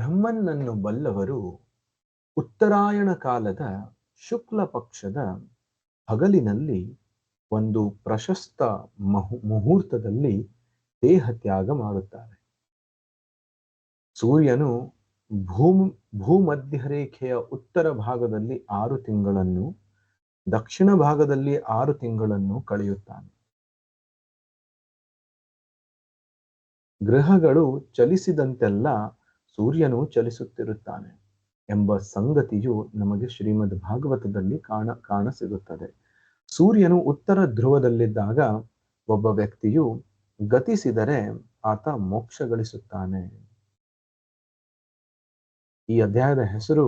ಬ್ರಹ್ಮನನ್ನು ಬಲ್ಲವರು ಉತ್ತರಾಯಣ ಕಾಲದ ಶುಕ್ಲ ಪಕ್ಷದ ಹಗಲಿನಲ್ಲಿ ಒಂದು ಪ್ರಶಸ್ತ ಮುಹೂರ್ತದಲ್ಲಿ ದೇಹತ್ಯಾಗ ಮಾಡುತ್ತಾರೆ. ಸೂರ್ಯನು ಭೂಮಧ್ಯರೇಖೆಯ ಉತ್ತರ ಭಾಗದಲ್ಲಿ 6 ತಿಂಗಳನ್ನು, ದಕ್ಷಿಣ ಭಾಗದಲ್ಲಿ 6 ತಿಂಗಳನ್ನು ಕಳೆಯುತ್ತಾನೆ. ಗ್ರಹಗಳು ಚಲಿಸಿದಂತೆಲ್ಲ ಸೂರ್ಯನು ಚಲಿಸುತ್ತಿರುತ್ತಾನೆ ಎಂಬ ಸಂಗತಿಯು ನಮಗೆ ಶ್ರೀಮದ್ ಭಾಗವತದಲ್ಲಿ ಕಾಣಸಿಗುತ್ತದೆ. ಸೂರ್ಯನು ಉತ್ತರ ಧ್ರುವದಲ್ಲಿದ್ದಾಗ ಒಬ್ಬ ವ್ಯಕ್ತಿಯು ಗತಿಸಿದರೆ ಆತ ಮೋಕ್ಷ ಗಳಿಸುತ್ತಾನೆ. ಈ ಅಧ್ಯಾಯದ ಹೆಸರು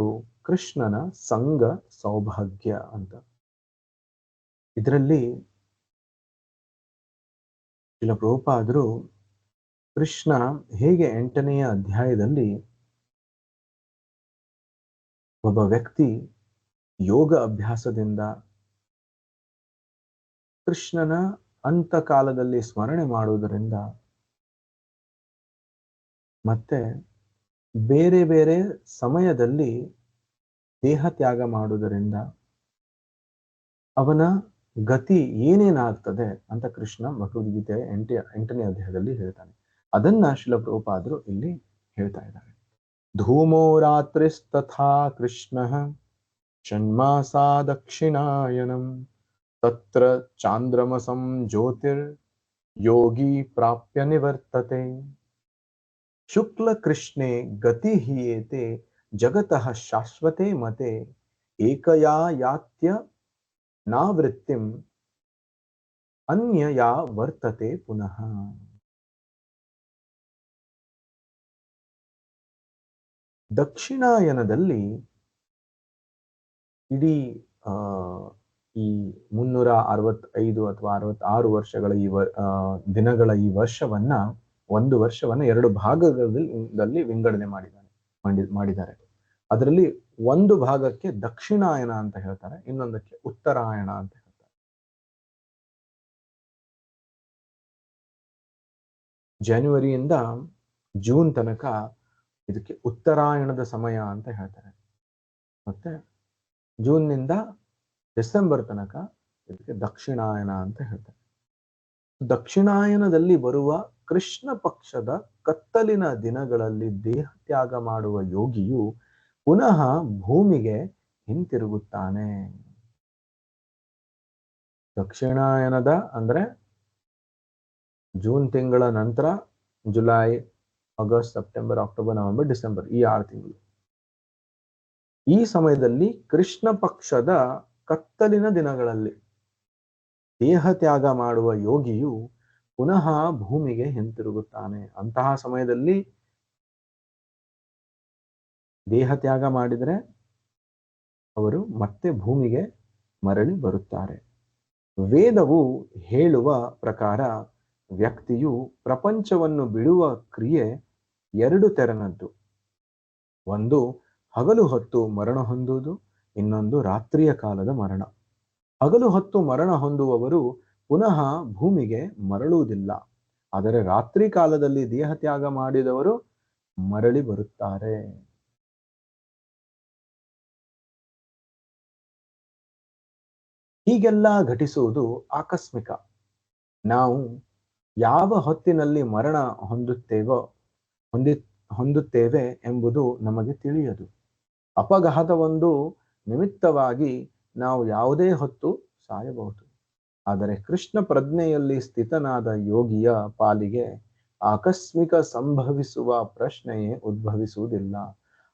ಕೃಷ್ಣನ ಸಂಗ ಸೌಭಾಗ್ಯ ಅಂತ. ಇದರಲ್ಲಿ ಶಿಲ ಪ್ರಭುಪಾದರು ಕೃಷ್ಣ ಹೇಗೆ 8ನೆಯ ಅಧ್ಯಾಯದಲ್ಲಿ ಒಬ್ಬ ವ್ಯಕ್ತಿ ಯೋಗ ಅಭ್ಯಾಸದಿಂದ ಕೃಷ್ಣನ ಅಂತಕಾಲದಲ್ಲಿ ಸ್ಮರಣೆ ಮಾಡುವುದರಿಂದ ಮತ್ತೆ ಬೇರೆ ಬೇರೆ ಸಮಯದಲ್ಲಿ ದೇಹ ತ್ಯಾಗ ಮಾಡುವುದರಿಂದ ಅವನ ಗತಿ ಏನೇನಾಗ್ತದೆ ಅಂತ ಕೃಷ್ಣ ಭಗವದ್ಗೀತೆಯ 8ನೇ ಅಧ್ಯಾಯದಲ್ಲಿ ಹೇಳ್ತಾನೆ. ಅದನ್ನ ಶಿಲ ಪ್ರಭುಪಾದರು ಇಲ್ಲಿ ಹೇಳ್ತಾ ಇದ್ದಾರೆ. ಧೂಮೋ ರಾತ್ರಿಸ್ತಥಾ ಕೃಷ್ಣಃ ಷಣ್ಮಾಸಾ ದಕ್ಷಿಣಾಯನಂ ತತ್ರ ಚಾಂದ್ರಮಸಂ ಜ್ಯೋತಿರ್ ಯೋಗಿ ಪ್ರಾಪ್ಯ ನಿವರ್ತತೆ. ಶುಕ್ಲ ಕೃಷ್ಣೆ ಗತಿ ಹೀಯೇತೆ ಜಗತಃ ಶಾಶ್ವತೆ ಮತೆ ಏಕಯಾ ಯಾತ್ಯ ನಾವೃತ್ತಿಂ ಅನ್ಯಯಾ ವರ್ತತೆ ಪುನಃ. ದಕ್ಷಿಣಾಯನದಲ್ಲಿ ಇಡೀ ಈ 365 ಅಥವಾ 66 ವರ್ಷಗಳ ದಿನಗಳ ಈ ವರ್ಷವನ್ನ, ಒಂದು ವರ್ಷವನ್ನ 2 ಭಾಗಗಳಲ್ಲಿ ವಿಂಗಡಣೆ ಮಾಡಿದ್ದಾರೆ. ಅದರಲ್ಲಿ ಒಂದು ಭಾಗಕ್ಕೆ ದಕ್ಷಿಣಾಯನ ಅಂತ ಹೇಳ್ತಾರೆ, ಇನ್ನೊಂದಕ್ಕೆ ಉತ್ತರಾಯಣ ಅಂತ ಹೇಳ್ತಾರೆ. ಜನವರಿಯಿಂದ ಜೂನ್ ತನಕ ಇದಕ್ಕೆ ಉತ್ತರಾಯಣದ ಸಮಯ ಅಂತ ಹೇಳ್ತಾರೆ. ಮತ್ತೆ ಜೂನ್ನಿಂದ ಡಿಸೆಂಬರ್ ತನಕ ಇದಕ್ಕೆ ದಕ್ಷಿಣಾಯನ ಅಂತ ಹೇಳ್ತಾರೆ. ದಕ್ಷಿಣಾಯನದಲ್ಲಿ ಬರುವ ಕೃಷ್ಣ ಪಕ್ಷದ ಕತ್ತಲಿನ ದಿನಗಳಲ್ಲಿ ದೇಹ ತ್ಯಾಗ ಮಾಡುವ ಯೋಗಿಯು ಪುನಃ ಭೂಮಿಗೆ ಹಿಂತಿರುಗುತ್ತಾನೆ. ದಕ್ಷಿಣಾಯನದ ಅಂದ್ರೆ ಜೂನ್ ತಿಂಗಳ ನಂತರ July, August, September, October, November, December, ಈ 6 ತಿಂಗಳು. ಈ ಸಮಯದಲ್ಲಿ ಕೃಷ್ಣ ಪಕ್ಷದ ಕತ್ತಲಿನ ದಿನಗಳಲ್ಲಿ ದೇಹ ತ್ಯಾಗ ಮಾಡುವ ಯೋಗಿಯು ಪುನಃ ಭೂಮಿಗೆ ಹಿಂತಿರುಗುತ್ತಾನೆ. ಅಂತಹ ಸಮಯದಲ್ಲಿ ದೇಹ ತ್ಯಾಗ ಮಾಡಿದರೆ ಅವರು ಮತ್ತೆ ಭೂಮಿಗೆ ಮರಳಿ ಬರುತ್ತಾರೆ. ವೇದವು ಹೇಳುವ ಪ್ರಕಾರ ವ್ಯಕ್ತಿಯು ಪ್ರಪಂಚವನ್ನು ಬಿಡುವ ಕ್ರಿಯೆ 2 ತೆರನದ್ದು. ಒಂದು ಹಗಲು ಹೊತ್ತು ಮರಣ ಹೊಂದುವುದು, ಇನ್ನೊಂದು ರಾತ್ರಿಯ ಕಾಲದ ಮರಣ. ಹಗಲು ಹೊತ್ತು ಮರಣ ಹೊಂದುವವರು ಪುನಃ ಭೂಮಿಗೆ ಮರಳುವುದಿಲ್ಲ, ಆದರೆ ರಾತ್ರಿ ಕಾಲದಲ್ಲಿ ದೇಹ ತ್ಯಾಗ ಮಾಡಿದವರು ಮರಳಿ ಬರುತ್ತಾರೆ. ಹೀಗೆಲ್ಲ ಘಟಿಸುವುದು ಆಕಸ್ಮಿಕ. ನಾವು ಯಾವ ಹೊತ್ತಿನಲ್ಲಿ ಮರಣ ಹೊಂದುತ್ತೇವೆ ಎಂಬುದು ನಮಗೆ ತಿಳಿಯದು. ಅಪಘಾತವೊಂದು ನಿಮಿತ್ತವಾಗಿ ನಾವು ಯಾವುದೇ ಹೊತ್ತು ಸಾಯಬಹುದು. ಆದರೆ ಕೃಷ್ಣ ಪ್ರಜ್ಞೆಯಲ್ಲಿ ಸ್ಥಿತನಾದ ಯೋಗಿಯ ಪಾಲಿಗೆ ಆಕಸ್ಮಿಕ ಸಂಭವಿಸುವ ಪ್ರಶ್ನೆಯೇ ಉದ್ಭವಿಸುವುದಿಲ್ಲ.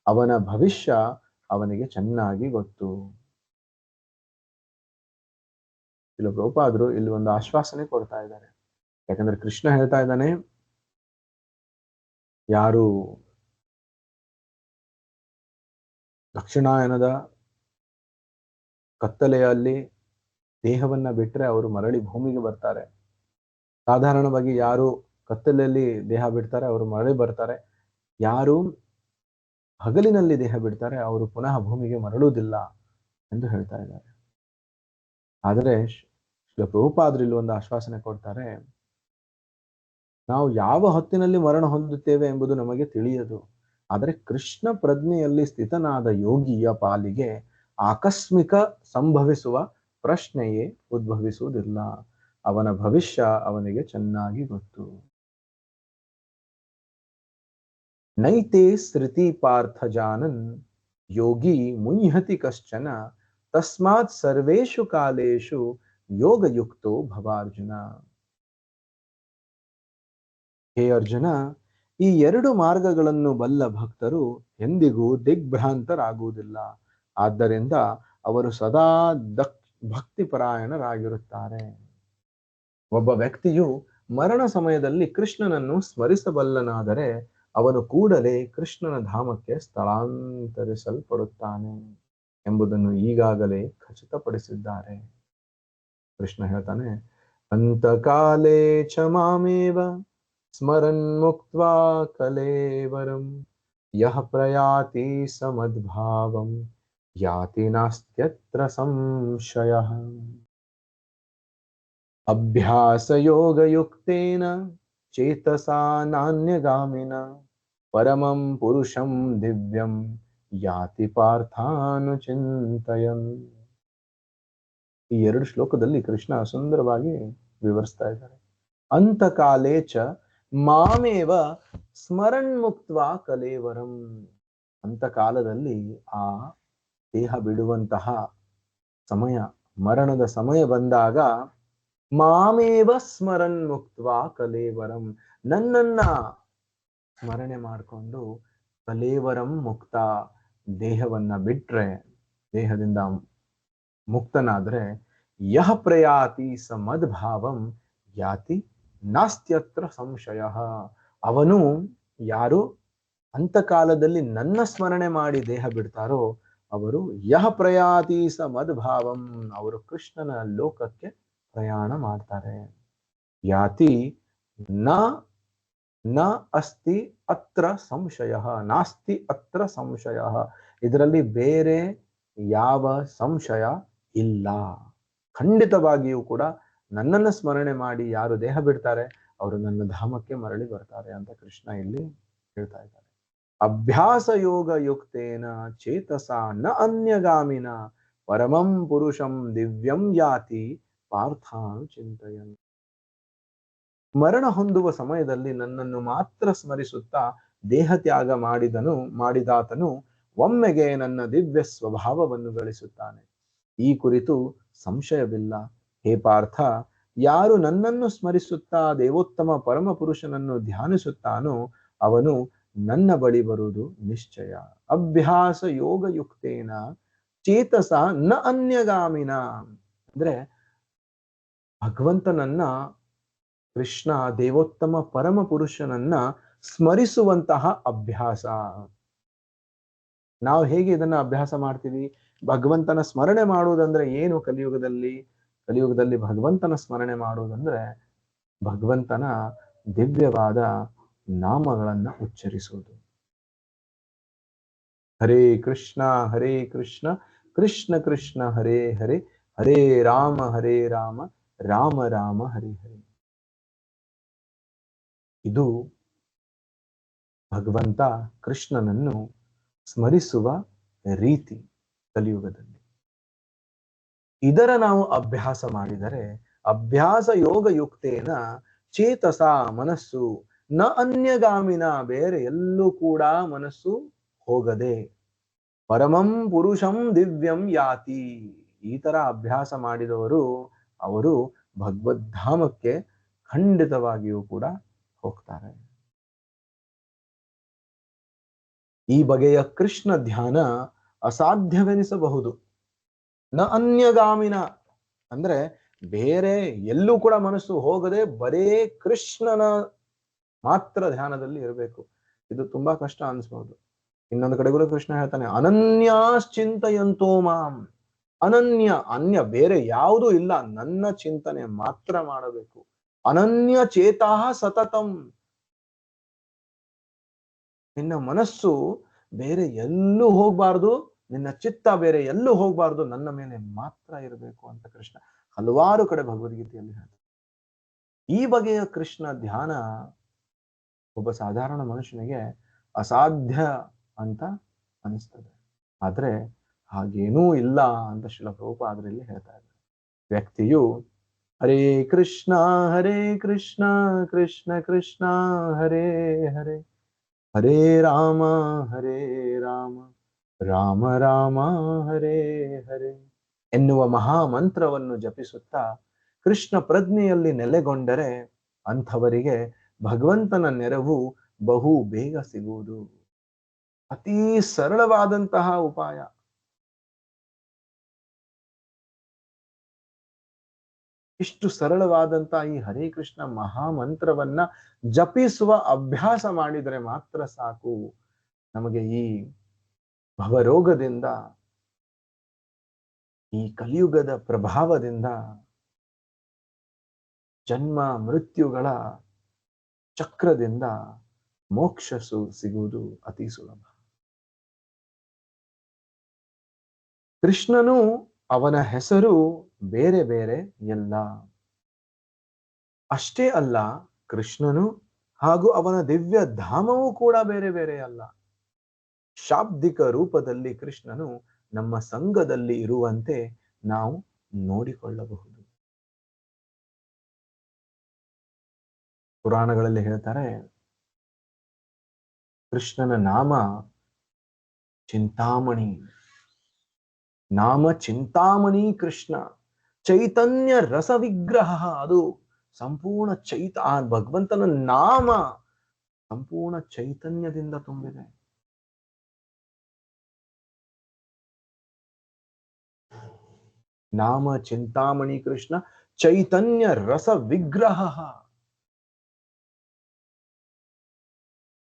ಅವನ ಭವಿಷ್ಯ ಅವನಿಗೆ ಚೆನ್ನಾಗಿ ಗೊತ್ತು. ಇಲ್ಲಿ ಪ್ರಭುಪಾದರು ಇಲ್ಲಿ ಒಂದು ಆಶ್ವಾಸನೆ ಕೊಡ್ತಾ ಇದ್ದಾರೆ. ಯಾಕಂದ್ರೆ ಕೃಷ್ಣ ಹೇಳ್ತಾ ಇದ್ದಾನೆ, ಯಾರು ದಕ್ಷಿಣಾಯನದ ಕತ್ತಲೆಯಲ್ಲಿ ದೇಹವನ್ನ ಬಿಟ್ರೆ ಅವರು ಮರಳಿ ಭೂಮಿಗೆ ಬರ್ತಾರೆ. ಸಾಧಾರಣವಾಗಿ ಯಾರು ಕತ್ತಲೆಯಲ್ಲಿ ದೇಹ ಬಿಡ್ತಾರೆ ಅವರು ಮರಳಿ ಬರ್ತಾರೆ. ಯಾರು ಹಗಲಿನಲ್ಲಿ ದೇಹ ಬಿಡ್ತಾರೆ ಅವರು ಪುನಃ ಭೂಮಿಗೆ ಮರಳುವುದಿಲ್ಲ ಎಂದು ಹೇಳ್ತಾ ಇದ್ದಾರೆ. ಆದರೆ ಪ್ರಭುಪಾದರು ಇಲ್ಲಿ ಒಂದು ಆಶ್ವಾಸನೆ ಕೊಡ್ತಾರೆ, ನಾವು ಯಾವ ಹೊತ್ತಿನಲ್ಲಿ ಮರಣ ಹೊಂದುತ್ತೇವೆ ಎಂಬುದು ನಮಗೆ ತಿಳಿಯದು. ಆದರೆ ಕೃಷ್ಣ ಪ್ರಜ್ಞೆಯಲ್ಲಿ ಸ್ಥಿತನಾದ ಯೋಗಿಯ ಪಾಲಿಗೆ ಆಕಸ್ಮಿಕ ಸಂಭವಿಸುವ ಪ್ರಶ್ನೆಯೇ ಉದ್ಭವಿಸುವುದಿಲ್ಲ. ಅವನ ಭವಿಷ್ಯ ಅವನಿಗೆ ಚೆನ್ನಾಗಿ ಗೊತ್ತು. ನೈತೆ ಸ್ಮೃತಿ ಪಾರ್ಥ ಜಾನನ್ ಯೋಗಿ ಮುಹ್ಯತಿ ಕಶ್ಚನ ತಸ್ಮಾತ್ ಸರ್ವೇಷು ಕಾಲೇಷು ಯೋಗಯುಕ್ತೋ ಭವಾರ್ಜುನ. ಹೇ ಅರ್ಜುನ, ಈ ಎರಡು ಮಾರ್ಗಗಳನ್ನು ಬಲ್ಲ ಭಕ್ತರು ಎಂದಿಗೂ ದಿಗ್ಭ್ರಾಂತರಾಗುವುದಿಲ್ಲ. ಆದ್ದರಿಂದ ಅವರು ಸದಾ ಭಕ್ತಿಪರಾಯಣರಾಗಿರುತ್ತಾರೆ. ಒಬ್ಬ ವ್ಯಕ್ತಿಯು ಮರಣ ಸಮಯದಲ್ಲಿ ಕೃಷ್ಣನನ್ನು ಸ್ಮರಿಸಬಲ್ಲನಾದರೆ ಅವನು ಕೂಡಲೇ ಕೃಷ್ಣನ ಧಾಮಕ್ಕೆ ಸ್ಥಳಾಂತರಿಸಲ್ಪಡುತ್ತಾನೆ ಎಂಬುದನ್ನು ಈಗಾಗಲೇ ಖಚಿತಪಡಿಸಿದ್ದಾರೆ. ಕೃಷ್ಣ ಹೇಳ್ತಾನೆ, ಅಂತಕಾಲೇ ಚ ಮಾಮೇವ ಸ್ಮರನ್ ಮುಕ್ತ್ವಾ ಕಲೇವರಂ ಯಃ ಪ್ರಯಾತಿ ಸಮದ್ಭಾವಂ ಯಾತಿ ನಾಸ್ತ್ಯತ್ರ ಸಂಶಯಃ. ಅಭ್ಯಾಸಯೋಗಯುಕ್ತೇನ ಚೇತಸಾ ನಾನ್ಯಗಾಮಿನ ಪರಮಂ ಪುರುಷಂ ದಿವ್ಯಂ ಯಾತಿ ಪಾರ್ಥಾನುಚಿಂತಯನ್. ಈ ಎರಡು ಶ್ಲೋಕದಲ್ಲಿ ಕೃಷ್ಣ ಸುಂದರವಾಗಿ ವಿವರಿಸ್ತಾ ಇದ್ದಾರೆ. ಅಂತಕಾಲೇ ಚ ಮಾಮೇವ ಸ್ಮರನ್ ಮುಕ್ತ್ವಾ ಕಲೇವರಂ. ಅಂತಕಾಲದಲ್ಲಿ ಆ ದೇಹ ಬಿಡುವಂತಹ ಸಮಯ, ಮರಣದ ಸಮಯ ಬಂದಾಗ ಮಾಮೇವ ಸ್ಮರನ್ ಮುಕ್ತ್ವಾ ಕಲೇವರಂ, ನನ್ನನ್ನ ಸ್ಮರಣೆ ಮಾಡಿಕೊಂಡು ಕಲೇವರಂ ಮುಕ್ತ, ದೇಹವನ್ನ ಬಿಟ್ರೆ, ದೇಹದಿಂದ ಮುಕ್ತನಾದ್ರೆ ಯಹ ಪ್ರಯಾತಿ ಸ ಮದ್ಭಾವಂ ಯಾತಿ ನಾಸ್ತ್ಯತ್ರ ಸಂಶಯ. ಅವನು ಯಾರು ಅಂತಕಾಲದಲ್ಲಿ ನನ್ನ ಸ್ಮರಣೆ ಮಾಡಿ ದೇಹ ಬಿಡ್ತಾರೋ ಅವರು ಯಹ ಪ್ರಯಾತಿ ಸ ಮದ್ಭಾವಂ, ಅವರು ಕೃಷ್ಣನ ಲೋಕಕ್ಕೆ ಪ್ರಯಾಣ ಮಾಡ್ತಾರೆ. ಯಾತಿ ನ ನ ಅಸ್ತಿ ಅತ್ರ ಸಂಶಯ, ನಾಸ್ತಿ ಅತ್ರ ಸಂಶಯ, ಇದರಲ್ಲಿ ಬೇರೆ ಯಾವ ಸಂಶಯ ಇಲ್ಲ. ಖಂಡಿತವಾಗಿಯೂ ಕೂಡ ನನ್ನನ್ನು ಸ್ಮರಣೆ ಮಾಡಿ ಯಾರು ದೇಹ ಬಿಡ್ತಾರೆ ಅವರು ನನ್ನ ಧಾಮಕ್ಕೆ ಮರಳಿ ಬರ್ತಾರೆ ಅಂತ ಕೃಷ್ಣ ಇಲ್ಲಿ ಹೇಳ್ತಾ ಇದ್ದಾರೆ. ಅಭ್ಯಾಸ ಯೋಗ ಯುಕ್ತೇನ ಚೇತಸ ನ ಅನ್ಯಗಾಮಿನ ಪರಮಂ ಪುರುಷಂ ದಿವ್ಯಂ ಯಾತಿ ಪಾರ್ಥಾನು ಚಿಂತಯನ್. ಮರಣ ಹೊಂದುವ ಸಮಯದಲ್ಲಿ ನನ್ನನ್ನು ಮಾತ್ರ ಸ್ಮರಿಸುತ್ತಾ ದೇಹ ತ್ಯಾಗ ಮಾಡಿದಾತನು ಒಮ್ಮೆಗೆ ನನ್ನ ದಿವ್ಯ ಸ್ವಭಾವವನ್ನು ಗಳಿಸುತ್ತಾನೆ. ಈ ಕುರಿತು ಸಂಶಯವಿಲ್ಲ. ಹೇ ಪಾರ್ಥ, ಯಾರು ನನ್ನನ್ನು ಸ್ಮರಿಸುತ್ತಾ ದೇವೋತ್ತಮ ಪರಮ ಪುರುಷನನ್ನು ಧ್ಯಾನಿಸುತ್ತಾನೋ ಅವನು ನನ್ನ ಬಳಿ ಬರುವುದು ನಿಶ್ಚಯ. ಅಭ್ಯಾಸ ಯೋಗಯುಕ್ತೇನ ಚೇತಸ ನ ಅನ್ಯಗಾಮಿನ, ಅಂದ್ರೆ ಭಗವಂತನನ್ನ, ಕೃಷ್ಣ ದೇವೋತ್ತಮ ಪರಮ ಪುರುಷನನ್ನ ಸ್ಮರಿಸುವಂತಹ ಅಭ್ಯಾಸ. ನಾವು ಹೇಗೆ ಇದನ್ನ ಅಭ್ಯಾಸ ಮಾಡ್ತೀವಿ? ಭಗವಂತನ ಸ್ಮರಣೆ ಮಾಡುವುದಂದ್ರೆ ಏನು? ಕಲಿಯುಗದಲ್ಲಿ ಭಗವಂತನ ಸ್ಮರಣೆ ಮಾಡುವುದಂದ್ರೆ ಭಗವಂತನ ದಿವ್ಯವಾದ ನಾಮಗಳನ್ನ ಉಚ್ಚರಿಸುವುದು. ಹರೇ ಕೃಷ್ಣ ಕೃಷ್ಣ ಕೃಷ್ಣ ಹರೇ ಹರೇ, ಹರೇ ರಾಮ ರಾಮ ರಾಮ ಹರೇ ಹರೇ. ಇದು ಭಗವಂತ ಕೃಷ್ಣನನ್ನು ಸ್ಮರಿಸುವ ರೀತಿ ಕಲಿಯುಗದಲ್ಲಿ. ಇದರ ನಾವು ಅಭ್ಯಾಸ ಮಾಡಿದರೆ, ಅಭ್ಯಾಸ ಯೋಗಯುಕ್ತೇನ ಚೇತಸ, ಮನಸ್ಸು, ನ ಅನ್ಯಗಾಮಿನ, ಬೇರೆ ಎಲ್ಲೂ ಕೂಡ ಮನಸ್ಸು ಹೋಗದೆ, ಪರಮಂ ಪುರುಷಂ ದಿವ್ಯಂ ಯಾತಿ, ಈ ತರ ಅಭ್ಯಾಸ ಮಾಡಿದವರು ಅವರು ಭಗವದ್ಧಾಮಕ್ಕೆ ಖಂಡಿತವಾಗಿಯೂ ಕೂಡ ಹೋಗ್ತಾರೆ. ಈ ಬಗೆಯ ಕೃಷ್ಣ ಧ್ಯಾನ ಅಸಾಧ್ಯವೆನಿಸಬಹುದು. ನ ಅನ್ಯಗಾಮಿನ ಅಂದ್ರೆ ಬೇರೆ ಎಲ್ಲೂ ಕೂಡ ಮನಸ್ಸು ಹೋಗದೆ ಬರೇ ಕೃಷ್ಣನ ಮಾತ್ರ ಧ್ಯಾನದಲ್ಲಿ ಇರಬೇಕು. ಇದು ತುಂಬಾ ಕಷ್ಟ ಅನ್ಸ್ಬಹುದು. ಇನ್ನೊಂದು ಕಡೆಗೂ ಕೃಷ್ಣ ಹೇಳ್ತಾನೆ, ಅನನ್ಯಾಶ್ಚಿಂತಯಂತೋ ಮಾಂ. ಅನ್ಯ ಬೇರೆ ಯಾವುದೂ ಇಲ್ಲ, ನನ್ನ ಚಿಂತನೆ ಮಾತ್ರ ಮಾಡಬೇಕು. ಅನನ್ಯ ಚೇತಃ ಸತತಂ, ನಿನ್ನ ಮನಸ್ಸು ಬೇರೆ ಎಲ್ಲೂ ಹೋಗ್ಬಾರ್ದು, ನಿನ್ನ ಚಿತ್ತ ಬೇರೆ ಎಲ್ಲೂ ಹೋಗ್ಬಾರ್ದು, ನನ್ನ ಮೇಲೆ ಮಾತ್ರ ಇರಬೇಕು ಅಂತ ಕೃಷ್ಣ ಹಲವಾರು ಕಡೆ ಭಗವದ್ಗೀತೆಯಲ್ಲಿ ಹೇಳ್ತಾರೆ. ಈ ಬಗೆಯ ಕೃಷ್ಣ ಧ್ಯಾನ ಒಬ್ಬ ಸಾಧಾರಣ ಮನುಷ್ಯನಿಗೆ ಅಸಾಧ್ಯ ಅಂತ ಅನಿಸ್ತದೆ. ಆದ್ರೆ ಹಾಗೇನೂ ಇಲ್ಲ ಅಂತ ಶ್ರೀಲ ಪ್ರಭುಪಾದರಲ್ಲಿ ಹೇಳ್ತಾ ಇದ್ದಾರೆ. ವ್ಯಕ್ತಿಯು ಹರೇ ಕೃಷ್ಣ ಕೃಷ್ಣ ಕೃಷ್ಣ ಹರೇ ಹರೇ ಹರೇ ರಾಮ ರಾಮ ರಾಮ ಹರೇ ಹರೇ ಎನ್ನುವ ಮಹಾಮಂತ್ರವನ್ನು ಜಪಿಸುತ್ತಾ ಕೃಷ್ಣ ಪ್ರಜ್ಞೆಯಲ್ಲಿ ನೆಲೆಗೊಂಡರೆ ಅಂಥವರಿಗೆ ಭಗವಂತನ ನೆರವು ಬಹು ಬೇಗ ಸಿಗುವುದು. ಅತೀ ಸರಳವಾದಂತಹ ಉಪಾಯ. ಇಷ್ಟು ಸರಳವಾದಂತಹ ಈ ಹರೇ ಕೃಷ್ಣ ಮಹಾಮಂತ್ರವನ್ನ ಜಪಿಸುವ ಅಭ್ಯಾಸ ಮಾಡಿದರೆ ಮಾತ್ರ ಸಾಕು, ನಮಗೆ ಈ ಭವರೋಗದಿಂದ, ಈ ಕಲಿಯುಗದ ಪ್ರಭಾವದಿಂದ, ಜನ್ಮ ಮೃತ್ಯುಗಳ ಚಕ್ರದಿಂದ ಮೋಕ್ಷ ಸಿಗುವುದು ಅತಿ ಸುಲಭ. ಕೃಷ್ಣನು, ಅವನ ಹೆಸರು ಬೇರೆ ಬೇರೆ ಎಲ್ಲ. ಅಷ್ಟೇ ಅಲ್ಲ, ಕೃಷ್ಣನು ಹಾಗೂ ಅವನ ದಿವ್ಯ ಧಾಮವೂ ಕೂಡ ಬೇರೆ ಬೇರೆ ಅಲ್ಲ. ಶಾಬ್ದಿಕ ರೂಪದಲ್ಲಿ ಕೃಷ್ಣನು ನಮ್ಮ ಸಂಘದಲ್ಲಿ ಇರುವಂತೆ ನಾವು ನೋಡಿಕೊಳ್ಳಬಹುದು. ಪುರಾಣಗಳಲ್ಲಿ ಹೇಳ್ತಾರೆ, ಕೃಷ್ಣನ ನಾಮ ಚಿಂತಾಮಣಿ. ನಾಮ ಚಿಂತಾಮಣಿ ಕೃಷ್ಣ ಚೈತನ್ಯ ರಸ ವಿಗ್ರಹ. ಅದು ಸಂಪೂರ್ಣ ಭಗವಂತನ ನಾಮ ಸಂಪೂರ್ಣ ಚೈತನ್ಯದಿಂದ ತುಂಬಿದೆ. ನಾಮ ಚಿಂತಾಮಣಿ ಕೃಷ್ಣ ಚೈತನ್ಯ ರಸ ವಿಗ್ರಹ.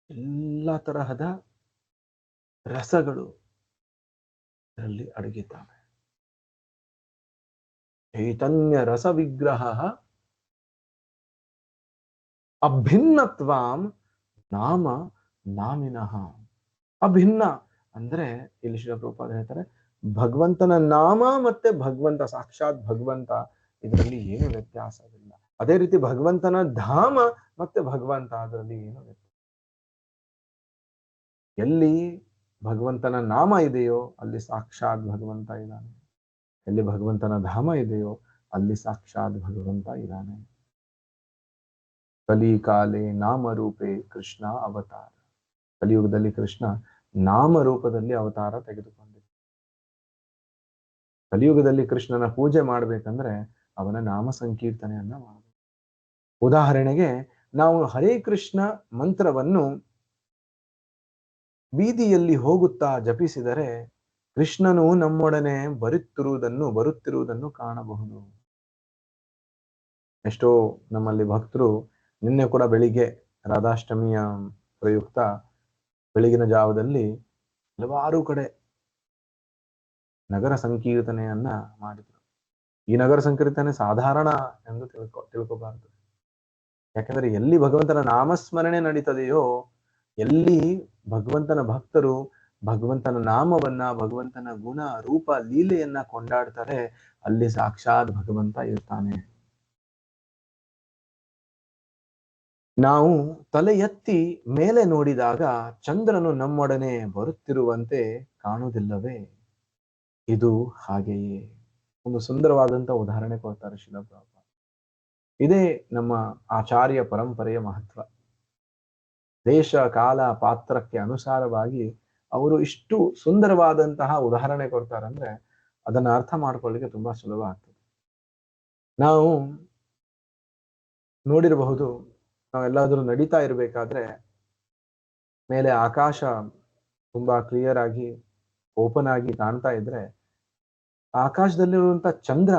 ಎಲ್ಲ ತರಹದ ರಸಗಳು ಇದರಲ್ಲಿ ಅಡಗಿದ್ದಾವೆ. ಚೈತನ್ಯ ರಸ ವಿಗ್ರಹ ಅಭಿನ್ನತ್ವಾಂ ನಾಮ ನಾಮಿನಃ. ಅಭಿನ್ನ ಅಂದ್ರೆ ಇಲ್ಲಿ ಶ್ರೀಲ ಪ್ರಭುಪಾದ ಹೇಳ್ತಾರೆ, ಭಗವಂತನ ನಾಮ ಮತ್ತೆ ಭಗವಂತ, ಸಾಕ್ಷಾತ್ ಭಗವಂತ, ಇದರಲ್ಲಿ ಏನು ವ್ಯತ್ಯಾಸವಿಲ್ಲ. ಅದೇ ರೀತಿ ಭಗವಂತನ ಧಾಮ ಮತ್ತೆ ಭಗವಂತ, ಅದರಲ್ಲಿ ಏನು ವ್ಯತ್ಯಾಸ. ಎಲ್ಲಿ ಭಗವಂತನ ನಾಮ ಇದೆಯೋ ಅಲ್ಲಿ ಸಾಕ್ಷಾತ್ ಭಗವಂತ ಇದ್ದಾನೆ. ಎಲ್ಲಿ ಭಗವಂತನ ಧಾಮ ಇದೆಯೋ ಅಲ್ಲಿ ಸಾಕ್ಷಾತ್ ಭಗವಂತ ಇದ್ದಾನೆ. ಕಲಿಕಾಲೆ ನಾಮರೂಪೇ ಕೃಷ್ಣ ಅವತಾರ. ಕಲಿಯುಗದಲ್ಲಿ ಕೃಷ್ಣ ನಾಮರೂಪದಲ್ಲಿ ಅವತಾರ ತೆಗೆದುಕೊಂಡಿದ್ದ. ಕಲಿಯುಗದಲ್ಲಿ ಕೃಷ್ಣನ ಪೂಜೆ ಮಾಡ್ಬೇಕಂದ್ರೆ ಅವನ ನಾಮ ಸಂಕೀರ್ತನೆಯನ್ನ ಮಾಡಬೇಕು. ಉದಾಹರಣೆಗೆ, ನಾವು ಹರೇ ಕೃಷ್ಣ ಮಂತ್ರವನ್ನು ಬೀದಿಯಲ್ಲಿ ಹೋಗುತ್ತಾ ಜಪಿಸಿದರೆ ಕೃಷ್ಣನು ನಮ್ಮೊಡನೆ ಬರುತ್ತಿರುವುದನ್ನು ಕಾಣಬಹುದು. ಎಷ್ಟೋ ನಮ್ಮಲ್ಲಿ ಭಕ್ತರು ನಿನ್ನೆ ಕೂಡ ಬೆಳಿಗ್ಗೆ ರಾಧಾಷ್ಟಮಿಯ ಪ್ರಯುಕ್ತ ಬೆಳಗಿನ ಜಾವದಲ್ಲಿ ಹಲವಾರು ಕಡೆ ನಗರ ಸಂಕೀರ್ತನೆಯನ್ನ ಮಾಡಿದ್ರು. ಈ ನಗರ ಸಂಕೀರ್ತನೆ ಸಾಧಾರಣ ಎಂದು ತಿಳ್ಕೋಬಾರದು. ಯಾಕಂದ್ರೆ ಎಲ್ಲಿ ಭಗವಂತನ ನಾಮಸ್ಮರಣೆ ನಡೀತದೆಯೋ, ಎಲ್ಲಿ ಭಗವಂತನ ಭಕ್ತರು ಭಗವಂತನ ನಾಮವನ್ನ, ಭಗವಂತನ ಗುಣ ರೂಪ ಲೀಲೆಯನ್ನ ಕೊಂಡಾಡ್ತಾರೆ, ಅಲ್ಲಿ ಸಾಕ್ಷಾತ್ ಭಗವಂತ ಇರ್ತಾನೆ. ನಾವು ತಲೆ ಎತ್ತಿ ಮೇಲೆ ನೋಡಿದಾಗ ಚಂದ್ರನು ನಮ್ಮೊಡನೆ ಬರುತ್ತಿರುವಂತೆ ಕಾಣುವುದಿಲ್ಲವೇ? ಇದು ಹಾಗೆಯೇ. ಒಂದು ಸುಂದರವಾದಂತ ಉದಾಹರಣೆ ಕೊಡ್ತಾರೆ ಶ್ರೀಲ ಪ್ರಭುಪಾದ. ಇದೇ ನಮ್ಮ ಆಚಾರ್ಯ ಪರಂಪರೆಯ ಮಹತ್ವ. ದೇಶ ಕಾಲ ಪಾತ್ರಕ್ಕೆ ಅನುಸಾರವಾಗಿ ಅವರು ಇಷ್ಟು ಸುಂದರವಾದಂತಹ ಉದಾಹರಣೆ ಕೊಡ್ತಾರಂದ್ರೆ ಅದನ್ನ ಅರ್ಥ ಮಾಡ್ಕೊಳ್ಳಿಕ್ಕೆ ತುಂಬಾ ಸುಲಭ ಆಗ್ತದೆ. ನಾವು ನೋಡಿರಬಹುದು, ನಾವೆಲ್ಲಾದ್ರೂ ನಡೀತಾ ಇರ್ಬೇಕಾದ್ರೆ ಮೇಲೆ ಆಕಾಶ ತುಂಬಾ ಕ್ಲಿಯರ್ ಆಗಿ ಓಪನ್ ಆಗಿ ಕಾಣ್ತಾ ಇದ್ರೆ, ಆಕಾಶದಲ್ಲಿರುವಂತ ಚಂದ್ರ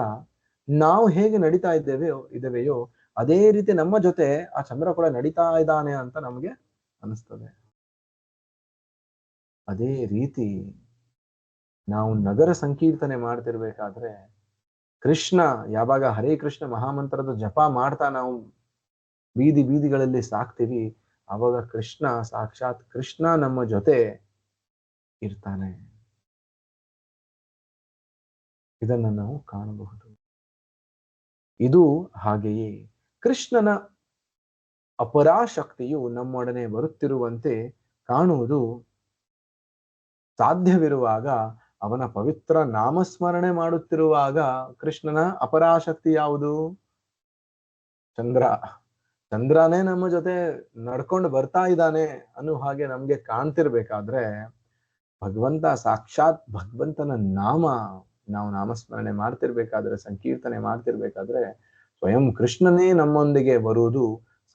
ನಾವು ಹೇಗೆ ನಡೀತಾ ಇದ್ದೇವೆಯೋ ಅದೇ ರೀತಿ ನಮ್ಮ ಜೊತೆ ಆ ಚಂದ್ರ ಕೂಡ ನಡೀತಾ ಇದ್ದಾನೆ ಅಂತ ನಮ್ಗೆ ಅನಿಸ್ತದೆ. ಅದೇ ರೀತಿ ನಾವು ನಗರ ಸಂಕೀರ್ತನೆ ಮಾಡ್ತಿರ್ಬೇಕಾದ್ರೆ ಕೃಷ್ಣ ಯಾವಾಗ ಹರೇ ಕೃಷ್ಣ ಮಹಾಮಂತ್ರದ ಜಪ ಮಾಡ್ತಾ ನಾವು ಬೀದಿಗಳಲ್ಲಿ ಸಾಕ್ತೀವಿ, ಆವಾಗ ಕೃಷ್ಣ, ಸಾಕ್ಷಾತ್ ಕೃಷ್ಣ ನಮ್ಮ ಜೊತೆ ಇರ್ತಾನೆ. ಇದನ್ನು ನಾವು ಕಾಣಬಹುದು. ಇದು ಹಾಗೆಯೇ ಕೃಷ್ಣನ ಅಪರಾಶಕ್ತಿಯು ನಮ್ಮೊಡನೆ ಬರುತ್ತಿರುವಂತೆ ಕಾಣುವುದು ಸಾಧ್ಯವಿರುವಾಗ, ಅವನ ಪವಿತ್ರ ನಾಮಸ್ಮರಣೆ ಮಾಡುತ್ತಿರುವಾಗ ಕೃಷ್ಣನ ಅಪರಾಶಕ್ತಿ ಯಾವುದು? ಚಂದ್ರ. ಚಂದ್ರನೇ ನಮ್ಮ ಜೊತೆ ನಡ್ಕೊಂಡು ಬರ್ತಾ ಇದ್ದಾನೆ ಅನ್ನೋ ಹಾಗೆ ನಮ್ಗೆ ಕಾಣ್ತಿರ್ಬೇಕಾದ್ರೆ, ಭಗವಂತ ಸಾಕ್ಷಾತ್ ಭಗವಂತನ ನಾಮ ನಾವು ನಾಮಸ್ಮರಣೆ ಮಾಡ್ತಿರ್ಬೇಕಾದ್ರೆ, ಸಂಕೀರ್ತನೆ ಮಾಡ್ತಿರ್ಬೇಕಾದ್ರೆ ಸ್ವಯಂ ಕೃಷ್ಣನೇ ನಮ್ಮೊಂದಿಗೆ ಬರುವುದು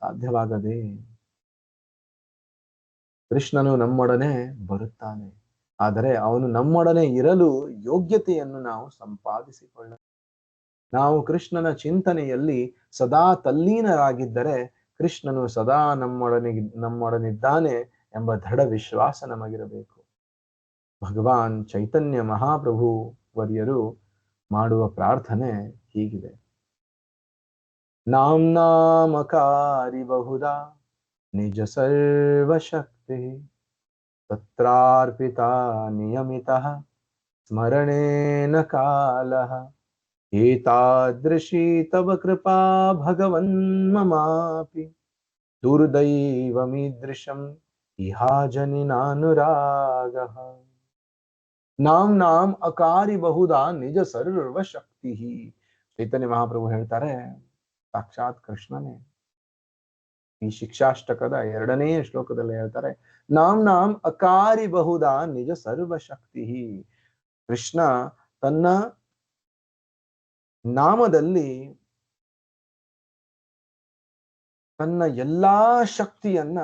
ಸಾಧ್ಯವಾಗದೆ. ಕೃಷ್ಣನು ನಮ್ಮೊಡನೆ ಬರುತ್ತಾನೆ, ಆದರೆ ಅವನು ನಮ್ಮೊಡನೆ ಇರಲು ಯೋಗ್ಯತೆಯನ್ನು ನಾವು ಸಂಪಾದಿಸಿಕೊಳ್ಳ. ನಾವು ಕೃಷ್ಣನ ಚಿಂತನೆಯಲ್ಲಿ ಸದಾ ತಲ್ಲೀನರಾಗಿದ್ದರೆ ಕೃಷ್ಣನು ಸದಾ ನಮ್ಮೊಡನಿದ್ದಾನೆ ಎಂಬ ದೃಢ ವಿಶ್ವಾಸ ನಮಗಿರಬೇಕು. ಭಗವಾನ್ ಚೈತನ್ಯ ಮಹಾಪ್ರಭು ವರ್ಯರು ಮಾಡುವ ಪ್ರಾರ್ಥನೆ ಹೀಗಿದೆ. ನಾಮ್ನಾಮಕಾರಿ ಬಹುಧಾ ನಿಜ ಸರ್ವಶಕ್ತಿ ತತ್ರಾರ್ಪಿತಾ ನಿಯಮಿತಃ ಸ್ಮರಣೇನ ಕಾಲಃ ಏತಾದೃಶಿ ತವ ಕೃಪಾ ಭಗವನ್ ಮಮಾಪಿ ದುರ್ದೈವಮೀದೃಶಂ ಇಹಾಜನಿನಾನುರಾಗಃ. ನಾಂ ಅಕಾರಿ ಬಹುಧಾ ನಿಜ ಸರ್ವಶಕ್ತಿ. ಚೈತನ್ಯ ಮಹಾಪ್ರಭು ಹೇಳ್ತಾರೆ, ಸಾಕ್ಷಾತ್ ಕೃಷ್ಣನೇ ಈ ಶಿಕ್ಷಾಷ್ಟಕದ 2ನೇ ಶ್ಲೋಕದಲ್ಲಿ ಹೇಳ್ತಾರೆ, ನಾಂ ಅಕಾರಿ ಬಹುಧಾ ನಿಜ ಸರ್ವಶಕ್ತಿ. ಕೃಷ್ಣ ತನ್ನ ನಾಮದಲ್ಲಿ ತನ್ನ ಎಲ್ಲಾ ಶಕ್ತಿಯನ್ನ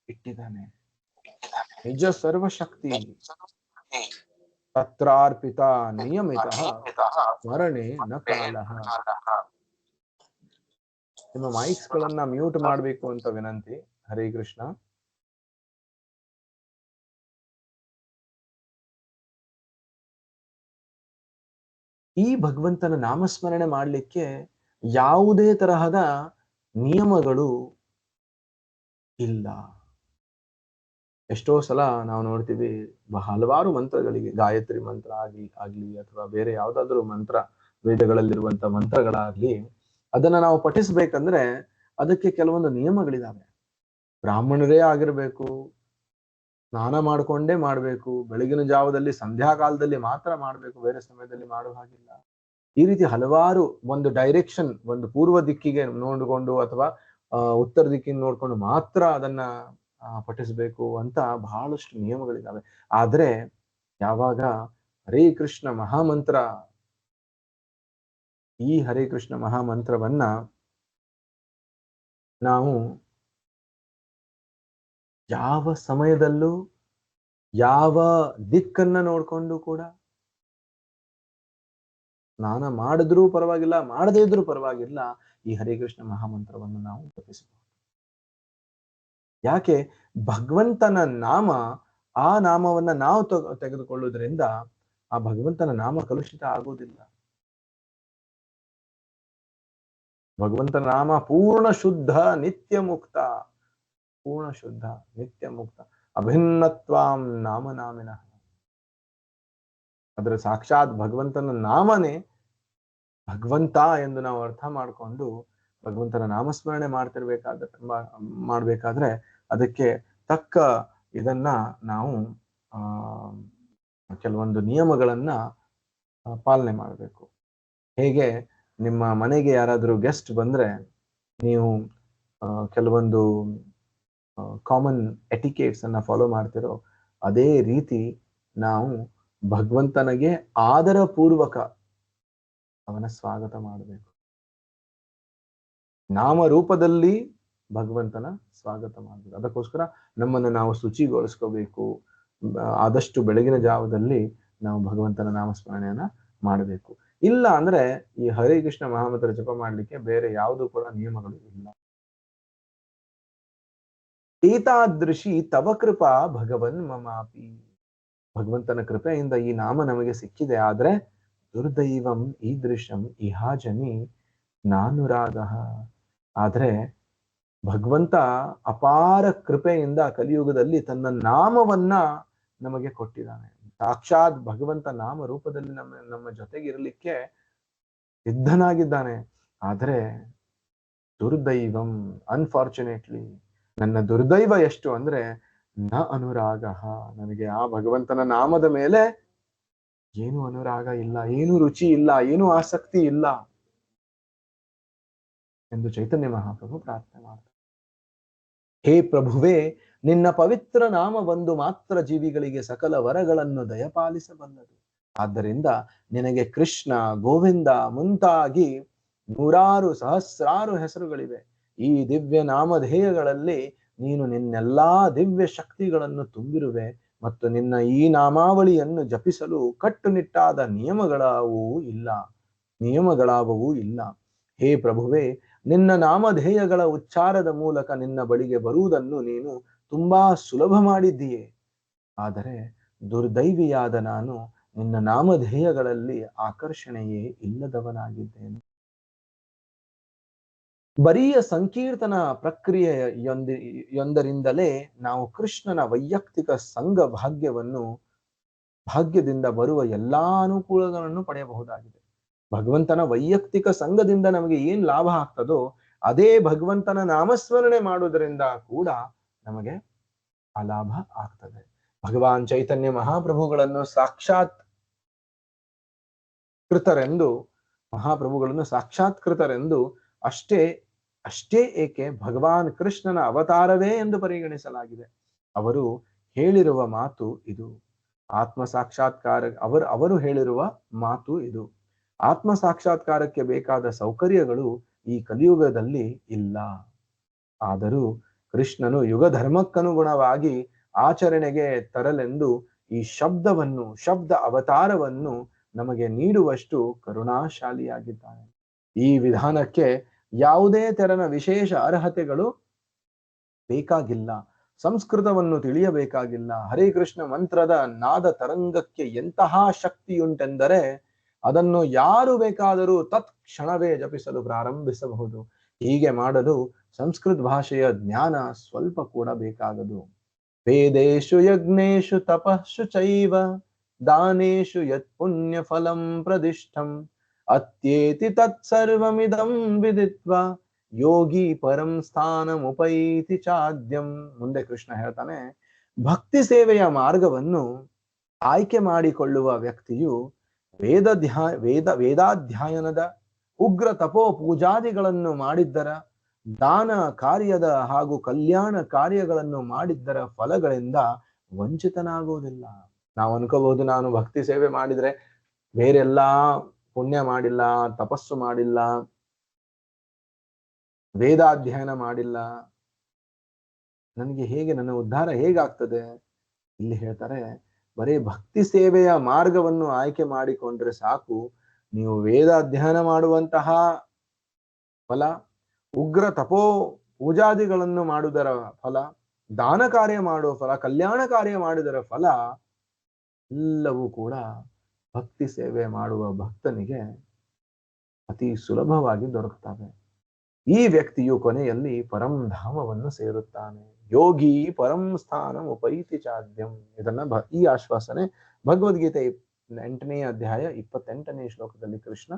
ಇಟ್ಟಿದ್ದಾನೆ. ನಿಜ ಸರ್ವಶಕ್ತಿ ತತ್ರಾರ್ಪಿತ ನಿಯಮಿತಃ ಸ್ಮರಣೆ ನ ಕಾಲಃ. ನಿಮ್ಮ ಮೈಕ್ಸ್ ಗಳನ್ನ ಮ್ಯೂಟ್ ಮಾಡಬೇಕು ಅಂತ ವಿನಂತಿ. ಹರೇ ಕೃಷ್ಣ. ಈ ಭಗವಂತನ ನಾಮಸ್ಮರಣೆ ಮಾಡಲಿಕ್ಕೆ ಯಾವುದೇ ತರಹದ ನಿಯಮಗಳು ಇಲ್ಲ. ಎಷ್ಟೋ ಸಲ ನಾವು ನೋಡ್ತೀವಿ, ಹಲವಾರು ಮಂತ್ರಗಳಿಗೆ, ಗಾಯತ್ರಿ ಮಂತ್ರ ಆಗ್ಲಿ ಅಥವಾ ಬೇರೆ ಯಾವ್ದಾದ್ರು ಮಂತ್ರ, ವೇದಗಳಲ್ಲಿರುವಂತ ಮಂತ್ರಗಳಾಗ್ಲಿ, ಅದನ್ನ ನಾವು ಪಠಿಸ್ಬೇಕಂದ್ರೆ ಅದಕ್ಕೆ ಕೆಲವೊಂದು ನಿಯಮಗಳಿದಾವೆ. ಬ್ರಾಹ್ಮಣರೇ ಆಗಿರ್ಬೇಕು, ಸ್ನಾನ ಮಾಡ್ಕೊಂಡೇ ಮಾಡ್ಬೇಕು, ಬೆಳಗಿನ ಜಾವದಲ್ಲಿ ಸಂಧ್ಯಾಕಾಲದಲ್ಲಿ ಮಾತ್ರ ಮಾಡ್ಬೇಕು, ಬೇರೆ ಸಮಯದಲ್ಲಿ ಮಾಡುವ ಹಾಗಿಲ್ಲ. ಈ ರೀತಿ ಹಲವಾರು, ಒಂದು ಡೈರೆಕ್ಷನ್, ಒಂದು ಪೂರ್ವ ದಿಕ್ಕಿಗೆ ನೋಡಿಕೊಂಡು ಅಥವಾ ಉತ್ತರ ದಿಕ್ಕಿನ ನೋಡ್ಕೊಂಡು ಮಾತ್ರ ಅದನ್ನ ಪಠಿಸ್ಬೇಕು ಅಂತ ಬಹಳಷ್ಟು ನಿಯಮಗಳಿದಾವೆ. ಆದ್ರೆ ಯಾವಾಗ ಹರೇ ಕೃಷ್ಣ ಮಹಾಮಂತ್ರ, ಈ ಹರೇ ಕೃಷ್ಣ ಮಹಾಮಂತ್ರವನ್ನ ನಾವು ಯಾವ ಸಮಯದಲ್ಲೂ ಯಾವ ದಿಕ್ಕನ್ನ ನೋಡ್ಕೊಂಡು ಕೂಡ ಸ್ನಾನ ಮಾಡಿದ್ರೂ ಪರವಾಗಿಲ್ಲ, ಮಾಡದೇ ಇದ್ರೂ ಪರವಾಗಿಲ್ಲ, ಈ ಹರೇ ಕೃಷ್ಣ ಮಹಾಮಂತ್ರವನ್ನು ನಾವು ಜಪಿಸಬಹುದು. ಯಾಕೆ? ಭಗವಂತನ ನಾಮ, ಆ ನಾಮವನ್ನ ನಾವು ತೆಗೆದುಕೊಳ್ಳುವುದರಿಂದ ಆ ಭಗವಂತನ ನಾಮ ಕಲುಷಿತ ಆಗುವುದಿಲ್ಲ. ಭಗವಂತನ ನಾಮ ಪೂರ್ಣ ಶುದ್ಧ ನಿತ್ಯ ಮುಕ್ತ, ಪೂರ್ಣ ಶುದ್ಧ ನಿತ್ಯ ಮುಕ್ತ, ಅಭಿನ್ನತ್ವಾಂ ನಾಮ ನಾಮಿನಃ. ಅದರ ಸಾಕ್ಷಾತ್ ಭಗವಂತನ ನಾಮನೇ ಭಗವಂತ ಎಂದು ನಾವು ಅರ್ಥ ಮಾಡಿಕೊಂಡು ಭಗವಂತನ ನಾಮಸ್ಮರಣೆ ಮಾಡ್ಬೇಕಾದ್ರೆ ಅದಕ್ಕೆ ತಕ್ಕ ಇದನ್ನ ನಾವು ಕೆಲವೊಂದು ನಿಯಮಗಳನ್ನ ಪಾಲನೆ ಮಾಡಬೇಕು. ಹೇಗೆ ನಿಮ್ಮ ಮನೆಗೆ ಯಾರಾದ್ರೂ ಗೆಸ್ಟ್ ಬಂದ್ರೆ ನೀವು ಕೆಲವೊಂದು ಕಾಮನ್ ಎಟಿಕೇಟ್ಸ್ ಅನ್ನ ಫಾಲೋ ಮಾಡ್ತಿರೋ, ಅದೇ ರೀತಿ ನಾವು ಭಗವಂತನಿಗೆ ಆದರ ಪೂರ್ವಕ ಅವನ ಸ್ವಾಗತ ಮಾಡಬೇಕು. ನಾಮ ರೂಪದಲ್ಲಿ ಭಗವಂತನ ಸ್ವಾಗತ ಮಾಡಬೇಕು. ಅದಕ್ಕೋಸ್ಕರ ನಮ್ಮನ್ನು ನಾವು ಶುಚಿಗೊಳಿಸ್ಕೋಬೇಕು. ಆದಷ್ಟು ಬೆಳಗಿನ ಜಾವದಲ್ಲಿ ನಾವು ಭಗವಂತನ ನಾಮಸ್ಮರಣೆಯನ್ನ ಮಾಡಬೇಕು. ಇಲ್ಲ ಅಂದ್ರೆ ಈ ಹರೇ ಕೃಷ್ಣ ಮಹಾಮಂತ್ರ ಜಪ ಮಾಡ್ಲಿಕ್ಕೆ ಬೇರೆ ಯಾವುದು ಕೂಡ ನಿಯಮಗಳು ಇಲ್ಲ. ಏತಾದೃಶಿ ತವ ಕೃಪಾ ಭಗವನ್ ಮಮಾಪಿ. ಭಗವಂತನ ಕೃಪೆಯಿಂದ ಈ ನಾಮ ನಮಗೆ ಸಿಕ್ಕಿದೆ, ಆದ್ರೆ ದುರ್ದೈವಂ ಈದೃಶಂ ಇಹಾಜನಿ ನಾನುರಾಗ. ಆದ್ರೆ ಭಗವಂತ ಅಪಾರ ಕೃಪೆಯಿಂದ ಕಲಿಯುಗದಲ್ಲಿ ತನ್ನ ನಾಮವನ್ನ ನಮಗೆ ಕೊಟ್ಟಿದ್ದಾನೆ. ಸಾಕ್ಷಾತ್ ಭಗವಂತ ನಾಮ ರೂಪದಲ್ಲಿ ನಮ್ಮ ಜೊತೆಗಿರಲಿಕ್ಕೆ ಸಿದ್ಧನಾಗಿದ್ದಾನೆ. ಆದ್ರೆ ದುರ್ದೈವಂ, ಅನ್ಫಾರ್ಚುನೇಟ್ಲಿ, ನನ್ನ ದುರ್ದೈವ ಎಷ್ಟು ಅಂದ್ರೆ ನ ಅನುರಾಗ, ನನಗೆ ಆ ಭಗವಂತನ ನಾಮದ ಮೇಲೆ ಏನು ಅನುರಾಗ ಇಲ್ಲ, ಏನು ರುಚಿ ಇಲ್ಲ, ಏನು ಆಸಕ್ತಿ ಇಲ್ಲ ಎಂದು ಚೈತನ್ಯ ಮಹಾಪ್ರಭು ಪ್ರಾರ್ಥನೆ ಮಾಡ್ತಾರೆ. ಹೇ ಪ್ರಭುವೇ, ನಿನ್ನ ಪವಿತ್ರ ನಾಮವೊಂದು ಮಾತ್ರ ಜೀವಿಗಳಿಗೆ ಸಕಲ ವರಗಳನ್ನು ದಯಪಾಲಿಸಬಲ್ಲದು. ಆದ್ದರಿಂದ ನಿನಗೆ ಕೃಷ್ಣ, ಗೋವಿಂದ ಮುಂತಾಗಿ ನೂರಾರು ಸಹಸ್ರಾರು ಹೆಸರುಗಳಿವೆ. ಈ ದಿವ್ಯ ನಾಮಧೇಯಗಳಲ್ಲಿ ನೀನು ನಿನ್ನೆಲ್ಲಾ ದಿವ್ಯ ಶಕ್ತಿಗಳನ್ನು ತುಂಬಿರುವೆ ಮತ್ತು ನಿನ್ನ ಈ ನಾಮಾವಳಿಯನ್ನು ಜಪಿಸಲು ಕಟ್ಟುನಿಟ್ಟಾದ ನಿಯಮಗಳಾವೂ ಇಲ್ಲ. ಹೇ ಪ್ರಭುವೇ, ನಿನ್ನ ನಾಮಧೇಯಗಳ ಉಚ್ಚಾರದ ಮೂಲಕ ನಿನ್ನ ಬಳಿಗೆ ಬರುವುದನ್ನು ನೀನು ತುಂಬಾ ಸುಲಭ ಮಾಡಿದ್ದೀಯೆ. ಆದರೆ ದುರ್ದೈವಿಯಾದ ನಾನು ನಿನ್ನ ನಾಮಧೇಯಗಳಲ್ಲಿ ಆಕರ್ಷಣೆಯೇ ಇಲ್ಲದವನಾಗಿದ್ದೇನೆ. ಬರಿಯ ಸಂಕೀರ್ತನ ಪ್ರಕ್ರಿಯೆಯೊಂದರಿಂದಲೇ ನಾವು ಕೃಷ್ಣನ ವೈಯಕ್ತಿಕ ಸಂಘ ಭಾಗ್ಯದಿಂದ ಬರುವ ಎಲ್ಲಾ ಅನುಕೂಲಗಳನ್ನು ಪಡೆಯಬಹುದಾಗಿದೆ. ಭಗವಂತನ ವೈಯಕ್ತಿಕ ಸಂಘದಿಂದ ನಮಗೆ ಏನ್ ಲಾಭ ಆಗ್ತದೋ ಅದೇ ಭಗವಂತನ ನಾಮಸ್ಮರಣೆ ಮಾಡುವುದರಿಂದ ಕೂಡ ನಮಗೆ ಆ ಲಾಭ ಆಗ್ತದೆ. ಭಗವಾನ್ ಚೈತನ್ಯ ಮಹಾಪ್ರಭುಗಳನ್ನು ಸಾಕ್ಷಾತ್ಕೃತರೆಂದು ಅಷ್ಟೇ ಏಕೆ ಭಗವಾನ್ ಕೃಷ್ಣನ ಅವತಾರವೇ ಎಂದು ಪರಿಗಣಿಸಲಾಗಿದೆ. ಅವರು ಹೇಳಿರುವ ಮಾತು ಇದು. ಅವರು ಹೇಳಿರುವ ಮಾತು ಇದು. ಆತ್ಮ ಸಾಕ್ಷಾತ್ಕಾರಕ್ಕೆ ಬೇಕಾದ ಸೌಕರ್ಯಗಳು ಈ ಕಲಿಯುಗದಲ್ಲಿ ಇಲ್ಲ. ಆದರೂ ಕೃಷ್ಣನು ಯುಗ ಧರ್ಮಕ್ಕನುಗುಣವಾಗಿ ಆಚರಣೆಗೆ ತರಲೆಂದು ಈ ಶಬ್ದ ಅವತಾರವನ್ನು ನಮಗೆ ನೀಡುವಷ್ಟು ಕರುಣಾಶಾಲಿಯಾಗಿದ್ದಾನೆ. ಈ ವಿಧಾನಕ್ಕೆ ಯಾವುದೇ ತೆರನ ವಿಶೇಷ ಅರ್ಹತೆಗಳು ಬೇಕಾಗಿಲ್ಲ. ಸಂಸ್ಕೃತವನ್ನು ತಿಳಿಯಬೇಕಾಗಿಲ್ಲ. ಹರೇ ಕೃಷ್ಣ ಮಂತ್ರದ ನಾದ ತರಂಗಕ್ಕೆ ಎಂತಹ ಶಕ್ತಿಯುಂಟೆಂದರೆ ಅದನ್ನು ಯಾರು ಬೇಕಾದರೂ ತತ್ಕ್ಷಣವೇ ಜಪಿಸಲು ಪ್ರಾರಂಭಿಸಬಹುದು. ಹೀಗೆ ಮಾಡಲು ಸಂಸ್ಕೃತ ಭಾಷೆಯ ಜ್ಞಾನ ಸ್ವಲ್ಪ ಕೂಡ ಬೇಕಾಗದು. ವೇದೇಶು ಯಜ್ಞೇಶು ತಪಸ್ಸು ಚೈವ ದಾನೇಶು ಯತ್ ಪುಣ್ಯ ಫಲಂ ಪ್ರದಿಷ್ಠಂ ಅತ್ಯೇತಿ ತತ್ಸರ್ವಮಿದಂ ವಿದಿತ್ವಾ ಯೋಗಿ ಪರಂ ಸ್ಥಾನಮುಪೈತಿ ಚಾದ್ಯಂ. ಮುಂದೆ ಕೃಷ್ಣ ಹೇಳ್ತಾನೆ, ಭಕ್ತಿ ಸೇವೆಯ ಮಾರ್ಗವನ್ನು ಆಯ್ಕೆ ಮಾಡಿಕೊಳ್ಳುವ ವ್ಯಕ್ತಿಯು ವೇದಾಧ್ಯಯನದ ಉಗ್ರ ತಪೋ ಪೂಜಾದಿಗಳನ್ನು ಮಾಡಿದ್ದರ, ದಾನ ಕಾರ್ಯದ ಹಾಗೂ ಕಲ್ಯಾಣ ಕಾರ್ಯಗಳನ್ನು ಮಾಡಿದ್ದರ ಫಲಗಳಿಂದ ವಂಚಿತನಾಗುವುದಿಲ್ಲ. ನಾವು ಅನ್ಕೋಬಹುದು, ನಾನು ಭಕ್ತಿ ಸೇವೆ ಮಾಡಿದ್ರೆ ಬೇರೆಲ್ಲಾ ಪುಣ್ಯ ಮಾಡಿಲ್ಲ, ತಪಸ್ಸು ಮಾಡಿಲ್ಲ, ವೇದಾಧ್ಯಯನ ಮಾಡಿಲ್ಲ, ನನಗೆ ನನ್ನ ಉದ್ಧಾರ ಹೇಗಾಗ್ತದೆ? ಇಲ್ಲಿ ಹೇಳ್ತಾರೆ, ಬರೀ ಭಕ್ತಿ ಸೇವೆಯ ಮಾರ್ಗವನ್ನು ಆಯ್ಕೆ ಮಾಡಿಕೊಂಡ್ರೆ ಸಾಕು. ನೀವು ವೇದಾಧ್ಯಯನ ಮಾಡುವಂತಹ ಫಲ, ಉಗ್ರ ತಪೋ ಪೂಜಾದಿಗಳನ್ನು ಮಾಡುವುದರ ಫಲ, ದಾನ ಕಾರ್ಯ ಮಾಡುವ ಫಲ, ಕಲ್ಯಾಣ ಕಾರ್ಯ ಮಾಡುವುದರ ಫಲ ಎಲ್ಲವೂ ಕೂಡ ಭಕ್ತಿ ಸೇವೆ ಮಾಡುವ ಭಕ್ತನಿಗೆ ಅತಿ ಸುಲಭವಾಗಿ ದೊರಕುತ್ತವೆ. ಈ ವ್ಯಕ್ತಿಯು ಕೊನೆಯಲ್ಲಿ ಪರಂಧಾಮವನ್ನು ಸೇರುತ್ತಾನೆ. ಯೋಗಿ ಪರಂ ಸ್ಥಾನ ಉಪೈತಿ ಚಾದ್ಯಂ. ಈ ಆಶ್ವಾಸನೆ ಭಗವದ್ಗೀತೆ 8ನೇ ಅಧ್ಯಾಯ 28ನೇ ಶ್ಲೋಕದಲ್ಲಿ ಕೃಷ್ಣ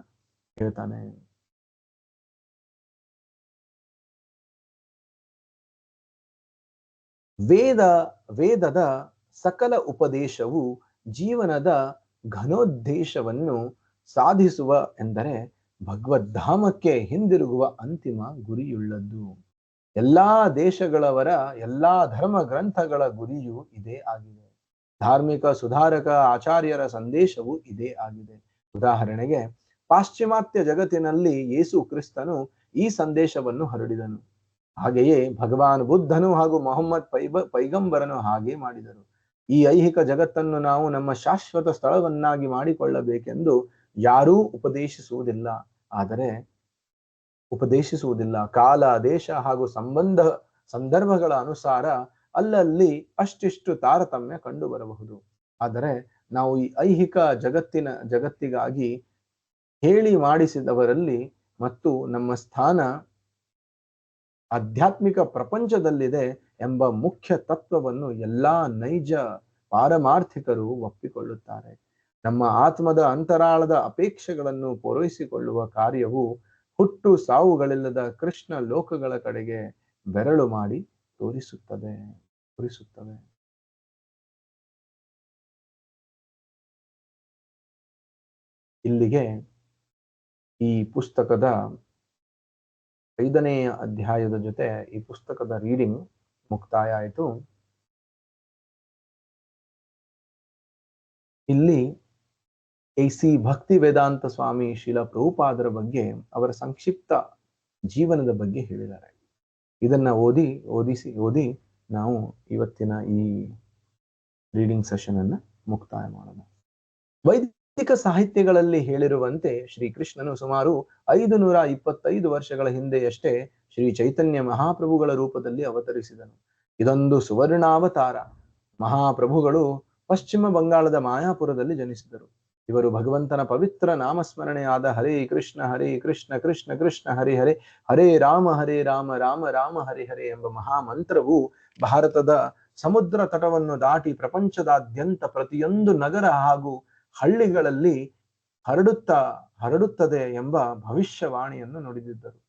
ಹೇಳ್ತಾನೆ. ವೇದದ ಸಕಲ ಉಪದೇಶವು ಜೀವನದ ಘನೋದ್ದೇಶವನ್ನು ಸಾಧಿಸುವ ಎಂದರೆ ಭಗವದ್ಧಾಮಕ್ಕೆ ಹಿಂದಿರುಗುವ ಅಂತಿಮ ಗುರಿಯುಳ್ಳದ್ದು. ಎಲ್ಲಾ ದೇಶಗಳವರ ಎಲ್ಲಾ ಧರ್ಮ ಗ್ರಂಥಗಳ ಗುರಿಯು ಇದೇ ಆಗಿದೆ. ಧಾರ್ಮಿಕ ಸುಧಾರಕ ಆಚಾರ್ಯರ ಸಂದೇಶವು ಇದೇ ಆಗಿದೆ. ಉದಾಹರಣೆಗೆ, ಪಾಶ್ಚಿಮಾತ್ಯ ಜಗತ್ತಿನಲ್ಲಿ ಯೇಸು ಕ್ರಿಸ್ತನು ಈ ಸಂದೇಶವನ್ನು ಹರಡಿದನು. ಹಾಗೆಯೇ ಭಗವಾನ್ ಬುದ್ಧನು ಹಾಗೂ ಮೊಹಮ್ಮದ್ ಪೈಗಂಬರನು ಹಾಗೆ ಮಾಡಿದರು. ಈ ಐಹಿಕ ಜಗತ್ತನ್ನು ನಾವು ನಮ್ಮ ಶಾಶ್ವತ ಸ್ಥಳವನ್ನಾಗಿ ಮಾಡಿಕೊಳ್ಳಬೇಕೆಂದು ಯಾರೂ ಉಪದೇಶಿಸುವುದಿಲ್ಲ. ಕಾಲ, ದೇಶ ಹಾಗೂ ಸಂದರ್ಭಗಳ ಅನುಸಾರ ಅಲ್ಲಲ್ಲಿ ಅಷ್ಟಿಷ್ಟು ತಾರತಮ್ಯ ಕಂಡು ಬರಬಹುದು. ಆದರೆ ನಾವು ಈ ಐಹಿಕ ಜಗತ್ತಿಗಾಗಿ ಹೇಳಿ ಮಾಡಿಸಿದವರಲ್ಲಿ ಮತ್ತು ನಮ್ಮ ಸ್ಥಾನ ಆಧ್ಯಾತ್ಮಿಕ ಪ್ರಪಂಚದಲ್ಲಿದೆ ಎಂಬ ಮುಖ್ಯ ತತ್ವವನ್ನು ಎಲ್ಲಾ ನೈಜ ಪಾರಮಾರ್ಥಿಕರು ಒಪ್ಪಿಕೊಳ್ಳುತ್ತಾರೆ. ನಮ್ಮ ಆತ್ಮದ ಅಂತರಾಳದ ಅಪೇಕ್ಷೆಗಳನ್ನು ಪೂರೈಸಿಕೊಳ್ಳುವ ಕಾರ್ಯವು ಹುಟ್ಟು ಸಾವುಗಳಿಲ್ಲದ ಕೃಷ್ಣ ಲೋಕಗಳ ಕಡೆಗೆ ಬೆರಳು ಮಾಡಿ ತೋರಿಸುತ್ತದೆ. ತೋರಿಸುತ್ತವೆ. ಇಲ್ಲಿಗೆ ಈ ಪುಸ್ತಕದ 5ನೇ ಅಧ್ಯಾಯದ ಜೊತೆ ಈ ಪುಸ್ತಕದ ರೀಡಿಂಗ್ ಮುಕ್ತಾಯ ಆಯಿತು. ಇಲ್ಲಿ ಸಿ ಭಕ್ತಿ ವೇದಾಂತ ಸ್ವಾಮಿ ಶ್ರೀಲ ಪ್ರಭುಪಾದರ ಬಗ್ಗೆ, ಅವರ ಸಂಕ್ಷಿಪ್ತ ಜೀವನದ ಬಗ್ಗೆ ಹೇಳಿದ್ದಾರೆ. ಇದನ್ನ ಓದಿ ನಾವು ಇವತ್ತಿನ ಈ ರೀಡಿಂಗ್ ಸೆಷನ್ ಅನ್ನ ಮುಕ್ತಾಯ ಮಾಡೋಣ. ವೈದಿಕ ಸಾಹಿತ್ಯಗಳಲ್ಲಿ ಹೇಳಿರುವಂತೆ ಶ್ರೀಕೃಷ್ಣನು ಸುಮಾರು 525 ವರ್ಷಗಳ ಹಿಂದೆಯಷ್ಟೇ ಶ್ರೀ ಚೈತನ್ಯ ಮಹಾಪ್ರಭುಗಳ ರೂಪದಲ್ಲಿ ಅವತರಿಸಿದನು. ಇದೊಂದು ಸುವರ್ಣಾವತಾರ. ಮಹಾಪ್ರಭುಗಳು ಪಶ್ಚಿಮ ಬಂಗಾಳದ ಮಾಯಾಪುರದಲ್ಲಿ ಜನಿಸಿದರು. ಇವರು ಭಗವಂತನ ಪವಿತ್ರ ನಾಮಸ್ಮರಣೆಯಾದ ಹರೇ ಕೃಷ್ಣ ಕೃಷ್ಣ ಕೃಷ್ಣ ಹರಿ ಹರೇ, ಹರೇ ರಾಮ ರಾಮ ರಾಮ ಹರಿ ಹರೇ ಎಂಬ ಮಹಾಮಂತ್ರವು ಭಾರತದ ಸಮುದ್ರ ತಟವನ್ನು ದಾಟಿ ಪ್ರಪಂಚದಾದ್ಯಂತ ಪ್ರತಿಯೊಂದು ನಗರ ಹಾಗೂ ಹಳ್ಳಿಗಳಲ್ಲಿ ಹರಡುತ್ತದೆ ಎಂಬ ಭವಿಷ್ಯವಾಣಿಯನ್ನು ನುಡಿದಿದ್ದರು.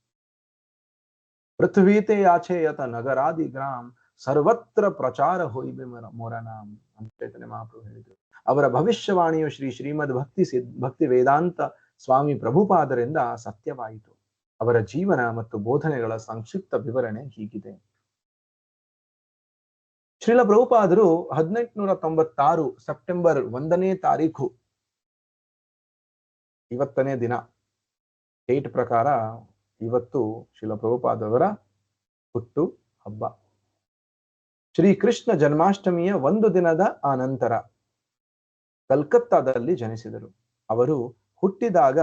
ಪೃಥ್ವೀತೆ ಆಚೆಯತ ನಗರಾದಿ ಗ್ರಾಮ್ ಸರ್ವತ್ರ ಪ್ರಚಾರ ಹೊಯ್ಬೆ ಮೊರನಾಮ್ ಅಂತ ಚೈತನ್ಯ ಮಹಾಪ್ರಭು ಹೇಳಿದರು. ಅವರ ಭವಿಷ್ಯವಾಣಿಯು ಶ್ರೀಮದ್ ಭಕ್ತಿ ವೇದಾಂತ ಸ್ವಾಮಿ ಪ್ರಭುಪಾದರಿಂದ ಸತ್ಯವಾಯಿತು. ಅವರ ಜೀವನ ಮತ್ತು ಬೋಧನೆಗಳ ಸಂಕ್ಷಿಪ್ತ ವಿವರಣೆ ಹೀಗಿದೆ. ಶ್ರೀಲ ಪ್ರಭುಪಾದರು 1896 ಸೆಪ್ಟೆಂಬರ್ 1ನೇ ತಾರೀಖು, ಇವತ್ತನೇ ದಿನ ಡೇಟ್ ಪ್ರಕಾರ ಇವತ್ತು ಶ್ರೀಲ ಪ್ರಭುಪಾದವರ ಹುಟ್ಟು ಹಬ್ಬ. ಶ್ರೀಕೃಷ್ಣ ಜನ್ಮಾಷ್ಟಮಿಯ ಒಂದು ದಿನದ ಅನಂತರ ಕಲ್ಕತ್ತಾದಲ್ಲಿ ಜನಿಸಿದರು. ಅವರು ಹುಟ್ಟಿದಾಗ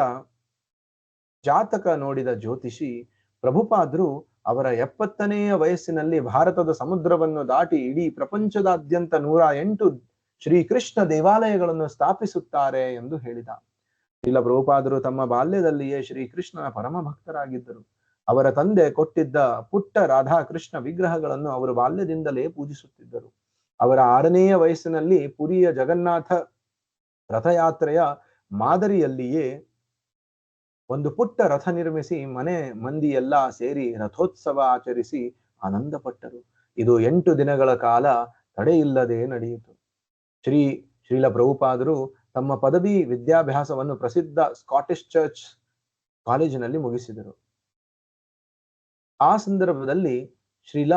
ಜಾತಕ ನೋಡಿದ ಜ್ಯೋತಿಷಿ ಪ್ರಭುಪಾದರು ಅವರ 70ನೆಯ ವಯಸ್ಸಿನಲ್ಲಿ ಭಾರತದ ಸಮುದ್ರವನ್ನು ದಾಟಿ ಇಡೀ ಪ್ರಪಂಚದಾದ್ಯಂತ 108 ಶ್ರೀಕೃಷ್ಣ ದೇವಾಲಯಗಳನ್ನು ಸ್ಥಾಪಿಸುತ್ತಾರೆ ಎಂದು ಹೇಳಿದ. ಶ್ರೀಲ ಪ್ರಭುಪಾದರು ತಮ್ಮ ಬಾಲ್ಯದಲ್ಲಿಯೇ ಶ್ರೀಕೃಷ್ಣನ ಪರಮ ಭಕ್ತರಾಗಿದ್ದರು. ಅವರ ತಂದೆ ಕೊಟ್ಟಿದ್ದ ಪುಟ್ಟ ರಾಧಾಕೃಷ್ಣ ವಿಗ್ರಹಗಳನ್ನು ಅವರು ಬಾಲ್ಯದಿಂದಲೇ ಪೂಜಿಸುತ್ತಿದ್ದರು. ಅವರ 6ನೆಯ ವಯಸ್ಸಿನಲ್ಲಿ ಪುರಿಯ ಜಗನ್ನಾಥ ರಥಯಾತ್ರೆಯ ಮಾದರಿಯಲ್ಲಿಯೇ ಒಂದು ಪುಟ್ಟ ರಥ ನಿರ್ಮಿಸಿ ಮನೆ ಮಂದಿಯೆಲ್ಲ ಸೇರಿ ರಥೋತ್ಸವ ಆಚರಿಸಿ ಆನಂದಪಟ್ಟರು. ಇದು 8 ದಿನಗಳ ಕಾಲ ತಡೆಯಿಲ್ಲದೆ ನಡೆಯಿತು. ಶ್ರೀಲ ಪ್ರಭುಪಾದರು ತಮ್ಮ ಪದವಿ ವಿದ್ಯಾಭ್ಯಾಸವನ್ನು ಪ್ರಸಿದ್ಧ ಸ್ಕಾಟಿಷ್ ಚರ್ಚ್ ಕಾಲೇಜಿನಲ್ಲಿ ಮುಗಿಸಿದರು. ಆ ಸಂದರ್ಭದಲ್ಲಿ ಶ್ರೀಲ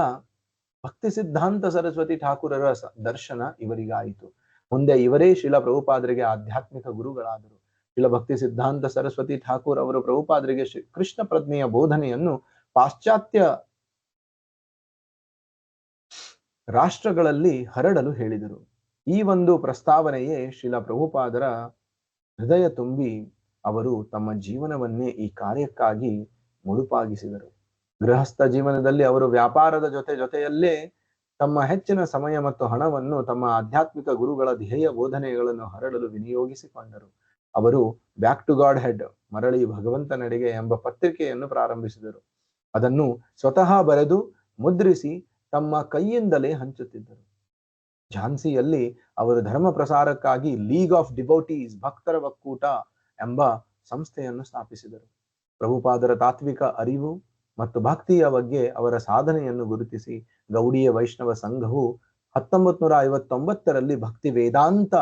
ಭಕ್ತಿ ಸಿದ್ಧಾಂತ ಸರಸ್ವತಿ ಠಾಕೂರರ ದರ್ಶನ ಇವರಿಗಾಯಿತು. ಮುಂದೆ ಇವರೇ ಶ್ರೀಲ ಪ್ರಭುಪಾದರಿಗೆ ಆಧ್ಯಾತ್ಮಿಕ ಗುರುಗಳಾದರು. ಶ್ರೀಲ ಭಕ್ತಿ ಸಿದ್ಧಾಂತ ಸರಸ್ವತಿ ಠಾಕೂರ್ ಅವರು ಪ್ರಭುಪಾದರಿಗೆ ಕೃಷ್ಣ ಪ್ರಜ್ಞೆಯ ಬೋಧನೆಯನ್ನು ಪಾಶ್ಚಾತ್ಯ ರಾಷ್ಟ್ರಗಳಲ್ಲಿ ಹರಡಲು ಹೇಳಿದರು. ಈ ಒಂದು ಪ್ರಸ್ತಾವನೆಯೇ ಶ್ರೀಲ ಪ್ರಭುಪಾದರ ಹೃದಯ ತುಂಬಿ ಅವರು ತಮ್ಮ ಜೀವನವನ್ನೇ ಈ ಕಾರ್ಯಕ್ಕಾಗಿ ಮುಡುಪಾಗಿಸಿದರು. ಗೃಹಸ್ಥ ಜೀವನದಲ್ಲಿ ಅವರು ವ್ಯಾಪಾರದ ಜೊತೆಯಲ್ಲೇ ತಮ್ಮ ಹೆಚ್ಚಿನ ಸಮಯ ಮತ್ತು ಹಣವನ್ನು ತಮ್ಮ ಆಧ್ಯಾತ್ಮಿಕ ಗುರುಗಳ ಧ್ಯೇಯ ಬೋಧನೆಗಳನ್ನು ಹರಡಲು ವಿನಿಯೋಗಿಸಿಕೊಂಡರು. ಅವರು ಬ್ಯಾಕ್ ಟು ಗಾಡ್ ಹೆಡ್, ಮರಳಿ ಭಗವಂತನೆಡೆಗೆ ಎಂಬ ಪತ್ರಿಕೆಯನ್ನು ಪ್ರಾರಂಭಿಸಿದರು. ಅದನ್ನು ಸ್ವತಃ ಬರೆದು ಮುದ್ರಿಸಿ ತಮ್ಮ ಕೈಯಿಂದಲೇ ಹಂಚುತ್ತಿದ್ದರು. ಝಾನ್ಸಿಯಲ್ಲಿ ಅವರು ಧರ್ಮ ಪ್ರಸಾರಕ್ಕಾಗಿ ಲೀಗ್ ಆಫ್ ಡಿವೋಟೀಸ್, ಭಕ್ತರ ಒಕ್ಕೂಟ ಎಂಬ ಸಂಸ್ಥೆಯನ್ನು ಸ್ಥಾಪಿಸಿದರು. ಪ್ರಭುಪಾದರ ತಾತ್ವಿಕ ಅರಿವು ಮತ್ತು ಭಕ್ತಿಯ ಬಗ್ಗೆ ಅವರ ಸಾಧನೆಯನ್ನು ಗುರುತಿಸಿ ಗೌಡಿಯ ವೈಷ್ಣವ ಸಂಘವು 1959ರಲ್ಲಿ ಭಕ್ತಿ ವೇದಾಂತ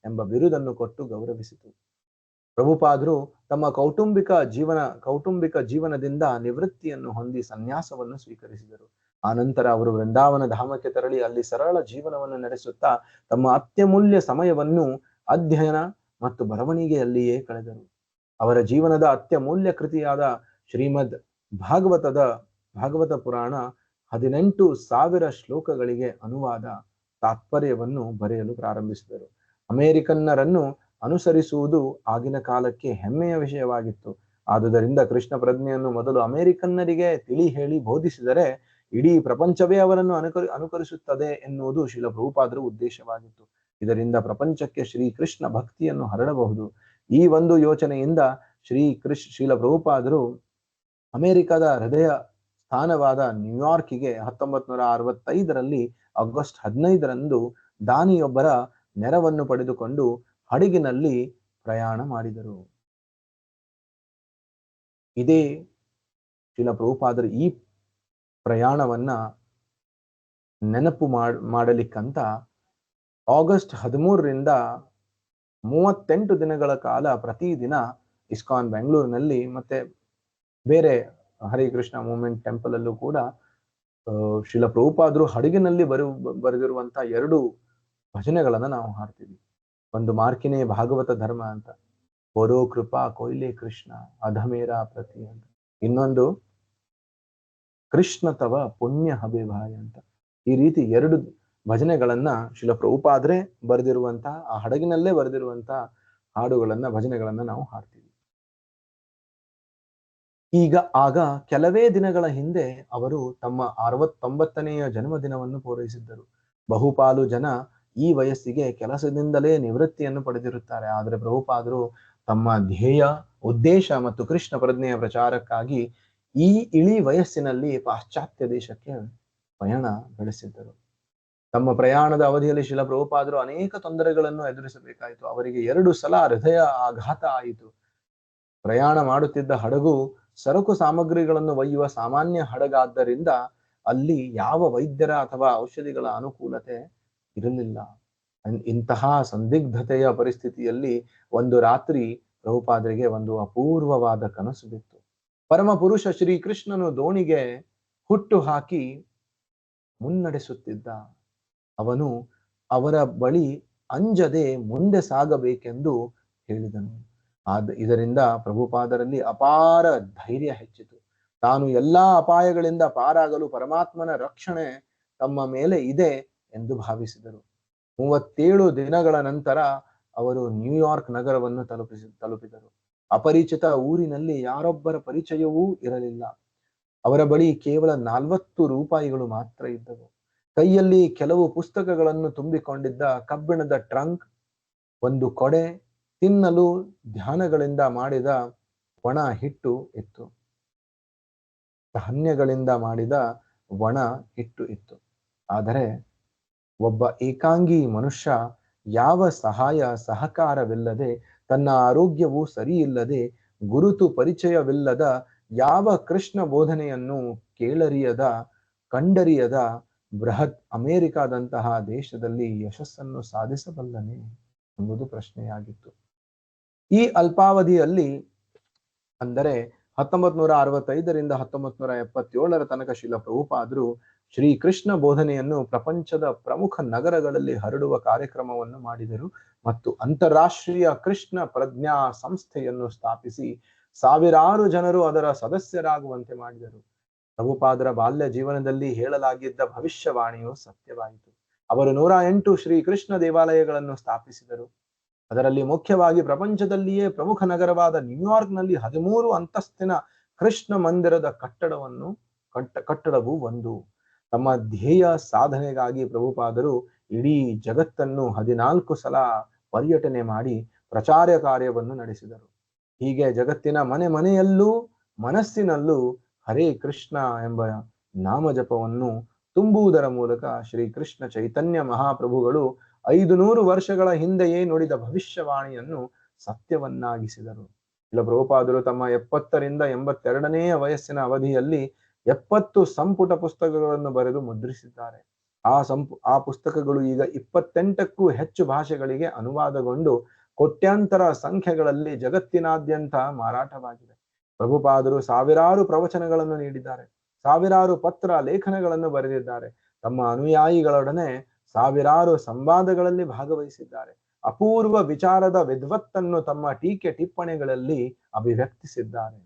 ಎಂಬ ಬಿರುದನ್ನು ಕೊಟ್ಟು ಗೌರವಿಸಿತು. ಪ್ರಭುಪಾದರು ತಮ್ಮ ಕೌಟುಂಬಿಕ ಜೀವನದಿಂದ ನಿವೃತ್ತಿಯನ್ನು ಹೊಂದಿ ಸನ್ಯಾಸವನ್ನು ಸ್ವೀಕರಿಸಿದರು. ಆನಂತರ ಅವರು ವೃಂದಾವನ ಧಾಮಕ್ಕೆ ತೆರಳಿ ಅಲ್ಲಿ ಸರಳ ಜೀವನವನ್ನು ನಡೆಸುತ್ತಾ ತಮ್ಮ ಅತ್ಯಮೂಲ್ಯ ಸಮಯವನ್ನು ಅಧ್ಯಯನ ಮತ್ತು ಬರವಣಿಗೆಯಲ್ಲಿಯೇ ಕಳೆದರು. ಅವರ ಜೀವನದ ಅತ್ಯಮೂಲ್ಯ ಕೃತಿಯಾದ ಶ್ರೀಮದ್ ಭಾಗವತ ಪುರಾಣ 18,000 ಶ್ಲೋಕಗಳಿಗೆ ಅನುವಾದ ತಾತ್ಪರ್ಯವನ್ನು ಬರೆಯಲು ಪ್ರಾರಂಭಿಸಿದರು. ಅಮೆರಿಕನ್ನರನ್ನು ಅನುಸರಿಸುವುದು ಆಗಿನ ಕಾಲಕ್ಕೆ ಹೆಮ್ಮೆಯ ವಿಷಯವಾಗಿತ್ತು. ಆದುದರಿಂದ ಕೃಷ್ಣ ಪ್ರಜ್ಞೆಯನ್ನು ಮೊದಲು ಅಮೆರಿಕನ್ನರಿಗೆ ತಿಳಿ ಹೇಳಿ ಬೋಧಿಸಿದರೆ ಇಡೀ ಪ್ರಪಂಚವೇ ಅವರನ್ನು ಅನುಕರಿಸುತ್ತದೆ ಎನ್ನುವುದು ಶ್ರೀಲ ಪ್ರಭುಪಾದರ ಉದ್ದೇಶವಾಗಿತ್ತು. ಇದರಿಂದ ಪ್ರಪಂಚಕ್ಕೆ ಶ್ರೀಕೃಷ್ಣ ಭಕ್ತಿಯನ್ನು ಹರಡಬಹುದು. ಈ ಒಂದು ಯೋಚನೆಯಿಂದ ಶ್ರೀಲ ಪ್ರಭುಪಾದರು ಅಮೆರಿಕದ ಹೃದಯ ಸ್ಥಾನವಾದ ನ್ಯೂಯಾರ್ಕಿಗೆ 1965ರಲ್ಲಿ ಆಗಸ್ಟ್ 15ರಂದು ದಾನಿಯೊಬ್ಬರ ನೆರವನ್ನು ಪಡೆದುಕೊಂಡು ಹಡಗಿನಲ್ಲಿ ಪ್ರಯಾಣ ಮಾಡಿದರು. ಇದೇ ಶ್ರೀಲ ಪ್ರಭುಪಾದರು ಈ ಪ್ರಯಾಣವನ್ನ ನೆನಪು ಮಾಡಲಿಕ್ಕಂತ ಆಗಸ್ಟ್ 13ರಿಂದ 38 ದಿನಗಳ ಕಾಲ ಪ್ರತಿದಿನ ಇಸ್ಕಾನ್ ಬೆಂಗಳೂರಿನಲ್ಲಿ ಮತ್ತೆ ಬೇರೆ ಹರಿಕೃಷ್ಣ ಮೂವ್ಮೆಂಟ್ ಟೆಂಪಲ್ ಅಲ್ಲೂ ಕೂಡ ಶ್ರೀಲ ಪ್ರಭುಪಾದರು ಹಡಗಿನಲ್ಲಿ ಬರೆದಿರುವಂತ 2 ಭಜನೆಗಳನ್ನ ನಾವು ಹಾಡ್ತೀವಿ. ಒಂದು ಮಾರ್ಕಿನೇ ಭಾಗವತ ಧರ್ಮ ಅಂತ, ಓರೋ ಕೃಪಾ ಕೊಯ್ಲೆ ಕೃಷ್ಣ ಅಧಮೇರ ಪ್ರತಿ ಅಂತ. ಇನ್ನೊಂದು ಕೃಷ್ಣ ತವ ಪುಣ್ಯ ಹಬೆ ಭಾಯ್ ಅಂತ. ಈ ರೀತಿ 2 ಭಜನೆಗಳನ್ನ ಶ್ರೀಲ ಪ್ರಭುಪಾದರೇ ಬರೆದಿರುವಂತಹ, ಆ ಹಡಗಿನಲ್ಲೇ ಬರೆದಿರುವಂತಹ ಹಾಡುಗಳನ್ನ, ಭಜನೆಗಳನ್ನ ನಾವು ಹಾಡ್ತೀವಿ. ಆಗ ಕೆಲವೇ ದಿನಗಳ ಹಿಂದೆ ಅವರು ತಮ್ಮ 69ನೆಯ ಜನ್ಮದಿನವನ್ನು ಪೂರೈಸಿದ್ದರು. ಬಹುಪಾಲು ಜನ ಈ ವಯಸ್ಸಿಗೆ ಕೆಲಸದಿಂದಲೇ ನಿವೃತ್ತಿಯನ್ನು ಪಡೆದಿರುತ್ತಾರೆ. ಆದರೆ ಪ್ರಭುಪಾದರು ತಮ್ಮ ಧ್ಯೇಯ, ಉದ್ದೇಶ ಮತ್ತು ಕೃಷ್ಣ ಪ್ರಜ್ಞೆಯ ಪ್ರಚಾರಕ್ಕಾಗಿ ಈ ಇಳಿ ವಯಸ್ಸಿನಲ್ಲಿ ಪಾಶ್ಚಾತ್ಯ ದೇಶಕ್ಕೆ ಪಯಣ ಬೆಳೆಸಿದ್ದರು. ತಮ್ಮ ಪ್ರಯಾಣದ ಅವಧಿಯಲ್ಲಿ ಶ್ರೀಲ ಪ್ರಭುಪಾದರು ಅನೇಕ ತೊಂದರೆಗಳನ್ನು ಎದುರಿಸಬೇಕಾಯಿತು. ಅವರಿಗೆ 2 ಸಲ ಹೃದಯ ಆಘಾತ ಆಯಿತು. ಪ್ರಯಾಣ ಮಾಡುತ್ತಿದ್ದ ಹಡಗು ಸರಕು ಸಾಮಗ್ರಿಗಳನ್ನು ಒಯ್ಯುವ ಸಾಮಾನ್ಯ ಹಡಗಾದ್ದರಿಂದ ಅಲ್ಲಿ ಯಾವ ವೈದ್ಯರ ಅಥವಾ ಔಷಧಿಗಳ ಅನುಕೂಲತೆ ಇರಲಿಲ್ಲ. ಇಂತಹ ಸಂದಿಗ್ಧತೆಯ ಪರಿಸ್ಥಿತಿಯಲ್ಲಿ ಒಂದು ರಾತ್ರಿ ಪ್ರಭುಪಾದರಿಗೆ ಒಂದು ಅಪೂರ್ವವಾದ ಕನಸು ಬಿತ್ತು. ಪರಮ ಪುರುಷ ಶ್ರೀ ಕೃಷ್ಣನು ದೋಣಿಗೆ ಹುಟ್ಟು ಹಾಕಿ ಮುನ್ನಡೆಸುತ್ತಿದ್ದ. ಅವನು ಅವರ ಬಳಿ ಅಂಜದೆ ಮುಂದೆ ಸಾಗಬೇಕೆಂದು ಹೇಳಿದನು. ಇದರಿಂದ ಪ್ರಭುಪಾದರಲ್ಲಿ ಅಪಾರ ಧೈರ್ಯ ಹೆಚ್ಚಿತು. ತಾನು ಎಲ್ಲಾ ಅಪಾಯಗಳಿಂದ ಪಾರಾಗಲು ಪರಮಾತ್ಮನ ರಕ್ಷಣೆ ತಮ್ಮ ಮೇಲೆ ಇದೆ ಎಂದು ಭಾವಿಸಿದರು. 37 ದಿನಗಳ ನಂತರ ಅವರು ನ್ಯೂಯಾರ್ಕ್ ನಗರವನ್ನು ತಲುಪಿದರು. ಅಪರಿಚಿತ ಊರಿನಲ್ಲಿ ಯಾರೊಬ್ಬರ ಪರಿಚಯವೂ ಇರಲಿಲ್ಲ. ಅವರ ಬಳಿ ಕೇವಲ 40 ರೂಪಾಯಿಗಳು ಮಾತ್ರ ಇದ್ದವು. ಕೈಯಲ್ಲಿ ಕೆಲವು ಪುಸ್ತಕಗಳನ್ನು ತುಂಬಿಕೊಂಡಿದ್ದ ಕಬ್ಬಿಣದ ಟ್ರಂಕ್, ಒಂದು ಕೊಡೆ, ತಿನ್ನಲು ಧಾನ್ಯಗಳಿಂದ ಮಾಡಿದ ಒಣ ಹಿಟ್ಟು ಇತ್ತು. ಧಾನ್ಯಗಳಿಂದ ಮಾಡಿದ ಒಣ ಹಿಟ್ಟು ಇತ್ತು. ಆದರೆ ಒಬ್ಬ ಏಕಾಂಗಿ ಮನುಷ್ಯ ಯಾವ ಸಹಾಯ ಸಹಕಾರವಿಲ್ಲದೆ, ತನ್ನ ಆರೋಗ್ಯವೂ ಸರಿಯಿಲ್ಲದೆ, ಗುರುತು ಪರಿಚಯವಿಲ್ಲದ, ಯಾವ ಕೃಷ್ಣ ಬೋಧನೆಯನ್ನು ಕೇಳರಿಯದ, ಕಂಡರಿಯದ ಬೃಹತ್ ಅಮೆರಿಕಾದಂತಹ ದೇಶದಲ್ಲಿ ಯಶಸ್ಸನ್ನು ಸಾಧಿಸಬಲ್ಲನೆ ಎಂಬುದು ಪ್ರಶ್ನೆಯಾಗಿತ್ತು. ಈ ಅಲ್ಪಾವಧಿಯಲ್ಲಿ, ಅಂದರೆ 1965ರಿಂದ 1977ರ ತನಕ ಶ್ರೀಲ ಪ್ರಭುಪಾದರು ಶ್ರೀಕೃಷ್ಣ ಬೋಧನೆಯನ್ನು ಪ್ರಪಂಚದ ಪ್ರಮುಖ ನಗರಗಳಲ್ಲಿ ಹರಡುವ ಕಾರ್ಯಕ್ರಮವನ್ನು ಮಾಡಿದರು ಮತ್ತು ಅಂತಾರಾಷ್ಟ್ರೀಯ ಕೃಷ್ಣ ಪ್ರಜ್ಞಾ ಸಂಸ್ಥೆಯನ್ನು ಸ್ಥಾಪಿಸಿ ಸಾವಿರಾರು ಜನರು ಅದರ ಸದಸ್ಯರಾಗುವಂತೆ ಮಾಡಿದರು. ಪ್ರಭುಪಾದರ ಬಾಲ್ಯ ಜೀವನದಲ್ಲಿ ಹೇಳಲಾಗಿದ್ದ ಭವಿಷ್ಯವಾಣಿಯು ಸತ್ಯವಾಯಿತು. ಅವರು 108 ಶ್ರೀಕೃಷ್ಣ ದೇವಾಲಯಗಳನ್ನು ಸ್ಥಾಪಿಸಿದರು. ಅದರಲ್ಲಿ ಮುಖ್ಯವಾಗಿ ಪ್ರಪಂಚದಲ್ಲಿಯೇ ಪ್ರಮುಖ ನಗರವಾದ ನ್ಯೂಯಾರ್ಕ್ನಲ್ಲಿ 13 ಅಂತಸ್ತಿನ ಕೃಷ್ಣ ಮಂದಿರದ ಕಟ್ಟಡವು ಒಂದು. ತಮ್ಮ ಧ್ಯೇಯ ಸಾಧನೆಗಾಗಿ ಪ್ರಭುಪಾದರು ಇಡೀ ಜಗತ್ತನ್ನು 14 ಸಲ ಪರ್ಯಟನೆ ಮಾಡಿ ಪ್ರಚಾರ ಕಾರ್ಯವನ್ನು ನಡೆಸಿದರು. ಹೀಗೆ ಜಗತ್ತಿನ ಮನೆ ಮನೆಯಲ್ಲೂ ಮನಸ್ಸಿನಲ್ಲೂ ಹರೇ ಕೃಷ್ಣ ಎಂಬ ನಾಮಜಪವನ್ನು ತುಂಬುವುದರ ಮೂಲಕ ಶ್ರೀಕೃಷ್ಣ ಚೈತನ್ಯ ಮಹಾಪ್ರಭುಗಳು 500 ವರ್ಷಗಳ ಹಿಂದೆಯೇ ನುಡಿದ ಭವಿಷ್ಯವಾಣಿಯನ್ನು ಸತ್ಯವನ್ನಾಗಿಸಿದರು. ಶ್ರೀಲ ಪ್ರಭುಪಾದರು ತಮ್ಮ 70ರಿಂದ 82ನೇ ವಯಸ್ಸಿನ ಅವಧಿಯಲ್ಲಿ 70 ಸಂಪುಟ ಪುಸ್ತಕಗಳನ್ನು ಬರೆದು ಮುದ್ರಿಸಿದ್ದಾರೆ. ಆ ಪುಸ್ತಕಗಳು ಈಗ 28ಕ್ಕೂ ಹೆಚ್ಚು ಭಾಷೆಗಳಿಗೆ ಅನುವಾದಗೊಂಡು ಕೋಟ್ಯಾಂತರ ಸಂಖ್ಯೆಗಳಲ್ಲಿ ಜಗತ್ತಿನಾದ್ಯಂತ ಮಾರಾಟವಾಗಿದೆ. ಪ್ರಭುಪಾದರು ಸಾವಿರಾರು ಪ್ರವಚನಗಳನ್ನು ನೀಡಿದ್ದಾರೆ. ಸಾವಿರಾರು ಪತ್ರ ಲೇಖನಗಳನ್ನು ಬರೆದಿದ್ದಾರೆ. ತಮ್ಮ ಅನುಯಾಯಿಗಳೊಡನೆ ಸಾವಿರಾರು ಸಂವಾದಗಳಲ್ಲಿ ಭಾಗವಹಿಸಿದ್ದಾರೆ. ಅಪೂರ್ವ ವಿಚಾರದ ವಿದ್ವತ್ತನ್ನು ತಮ್ಮ ಟೀಕೆ ಟಿಪ್ಪಣಿಗಳಲ್ಲಿ ಅಭಿವ್ಯಕ್ತಿಸಿದ್ದಾರೆ.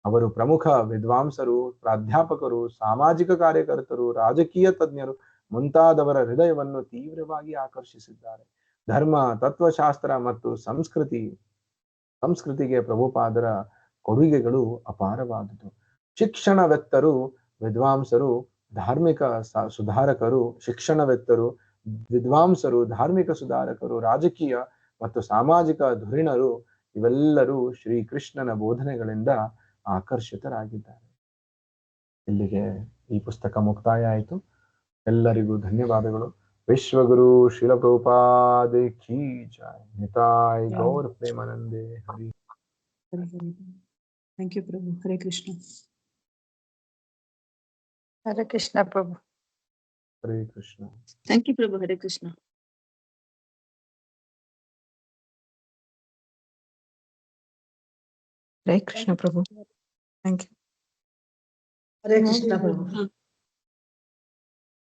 ಅವರು ಪ್ರಮುಖ ವಿದ್ವಾಂಸರು, ಪ್ರಾಧ್ಯಾಪಕರು, ಸಾಮಾಜಿಕ ಕಾರ್ಯಕರ್ತರು, ರಾಜಕೀಯ ತಜ್ಞರು ಮುಂತಾದವರ ಹೃದಯವನ್ನು ತೀವ್ರವಾಗಿ ಆಕರ್ಷಿಸಿದ್ದಾರೆ. ಧರ್ಮ, ತತ್ವಶಾಸ್ತ್ರ ಮತ್ತು ಸಂಸ್ಕೃತಿಗೆ ಪ್ರಭುಪಾದರ ಕೊಡುಗೆಗಳು ಅಪಾರವಾದುದು. ಶಿಕ್ಷಣವೆತ್ತರು, ವಿದ್ವಾಂಸರು, ಧಾರ್ಮಿಕ ಸುಧಾರಕರು, ಧಾರ್ಮಿಕ ಸುಧಾರಕರು, ರಾಜಕೀಯ ಮತ್ತು ಸಾಮಾಜಿಕ ಧುರೀಣರು ಇವೆಲ್ಲರೂ ಶ್ರೀಕೃಷ್ಣನ ಬೋಧನೆಗಳಿಂದ ಆಕರ್ಷಿತರಾಗಿದ್ದಾರೆ. ಇಲ್ಲಿಗೆ ಈ ಪುಸ್ತಕ ಮುಕ್ತಾಯ ಆಯಿತು. ಎಲ್ಲರಿಗೂ ಧನ್ಯವಾದಗಳು. ವಿಶ್ವಗುರು ಶ್ರೀಲ ಪ್ರಭುಪಾದ ಕೀ ಜೈ. ನಿತಾಯ್ ಗೌರ್ ಪ್ರೇಮಾನಂದೇ Hari. Thank you, Prabhu. Hare Krishna. Hare Krishna, Prabhu. Hare Krishna. Thank you Prabhu. Hare Krishna. Hare Krishna Prabhu. Thank you. Hare Krishna Prabhu.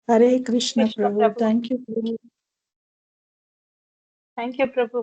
Hare Krishna Prabhu. Thank you. Thank you Prabhu.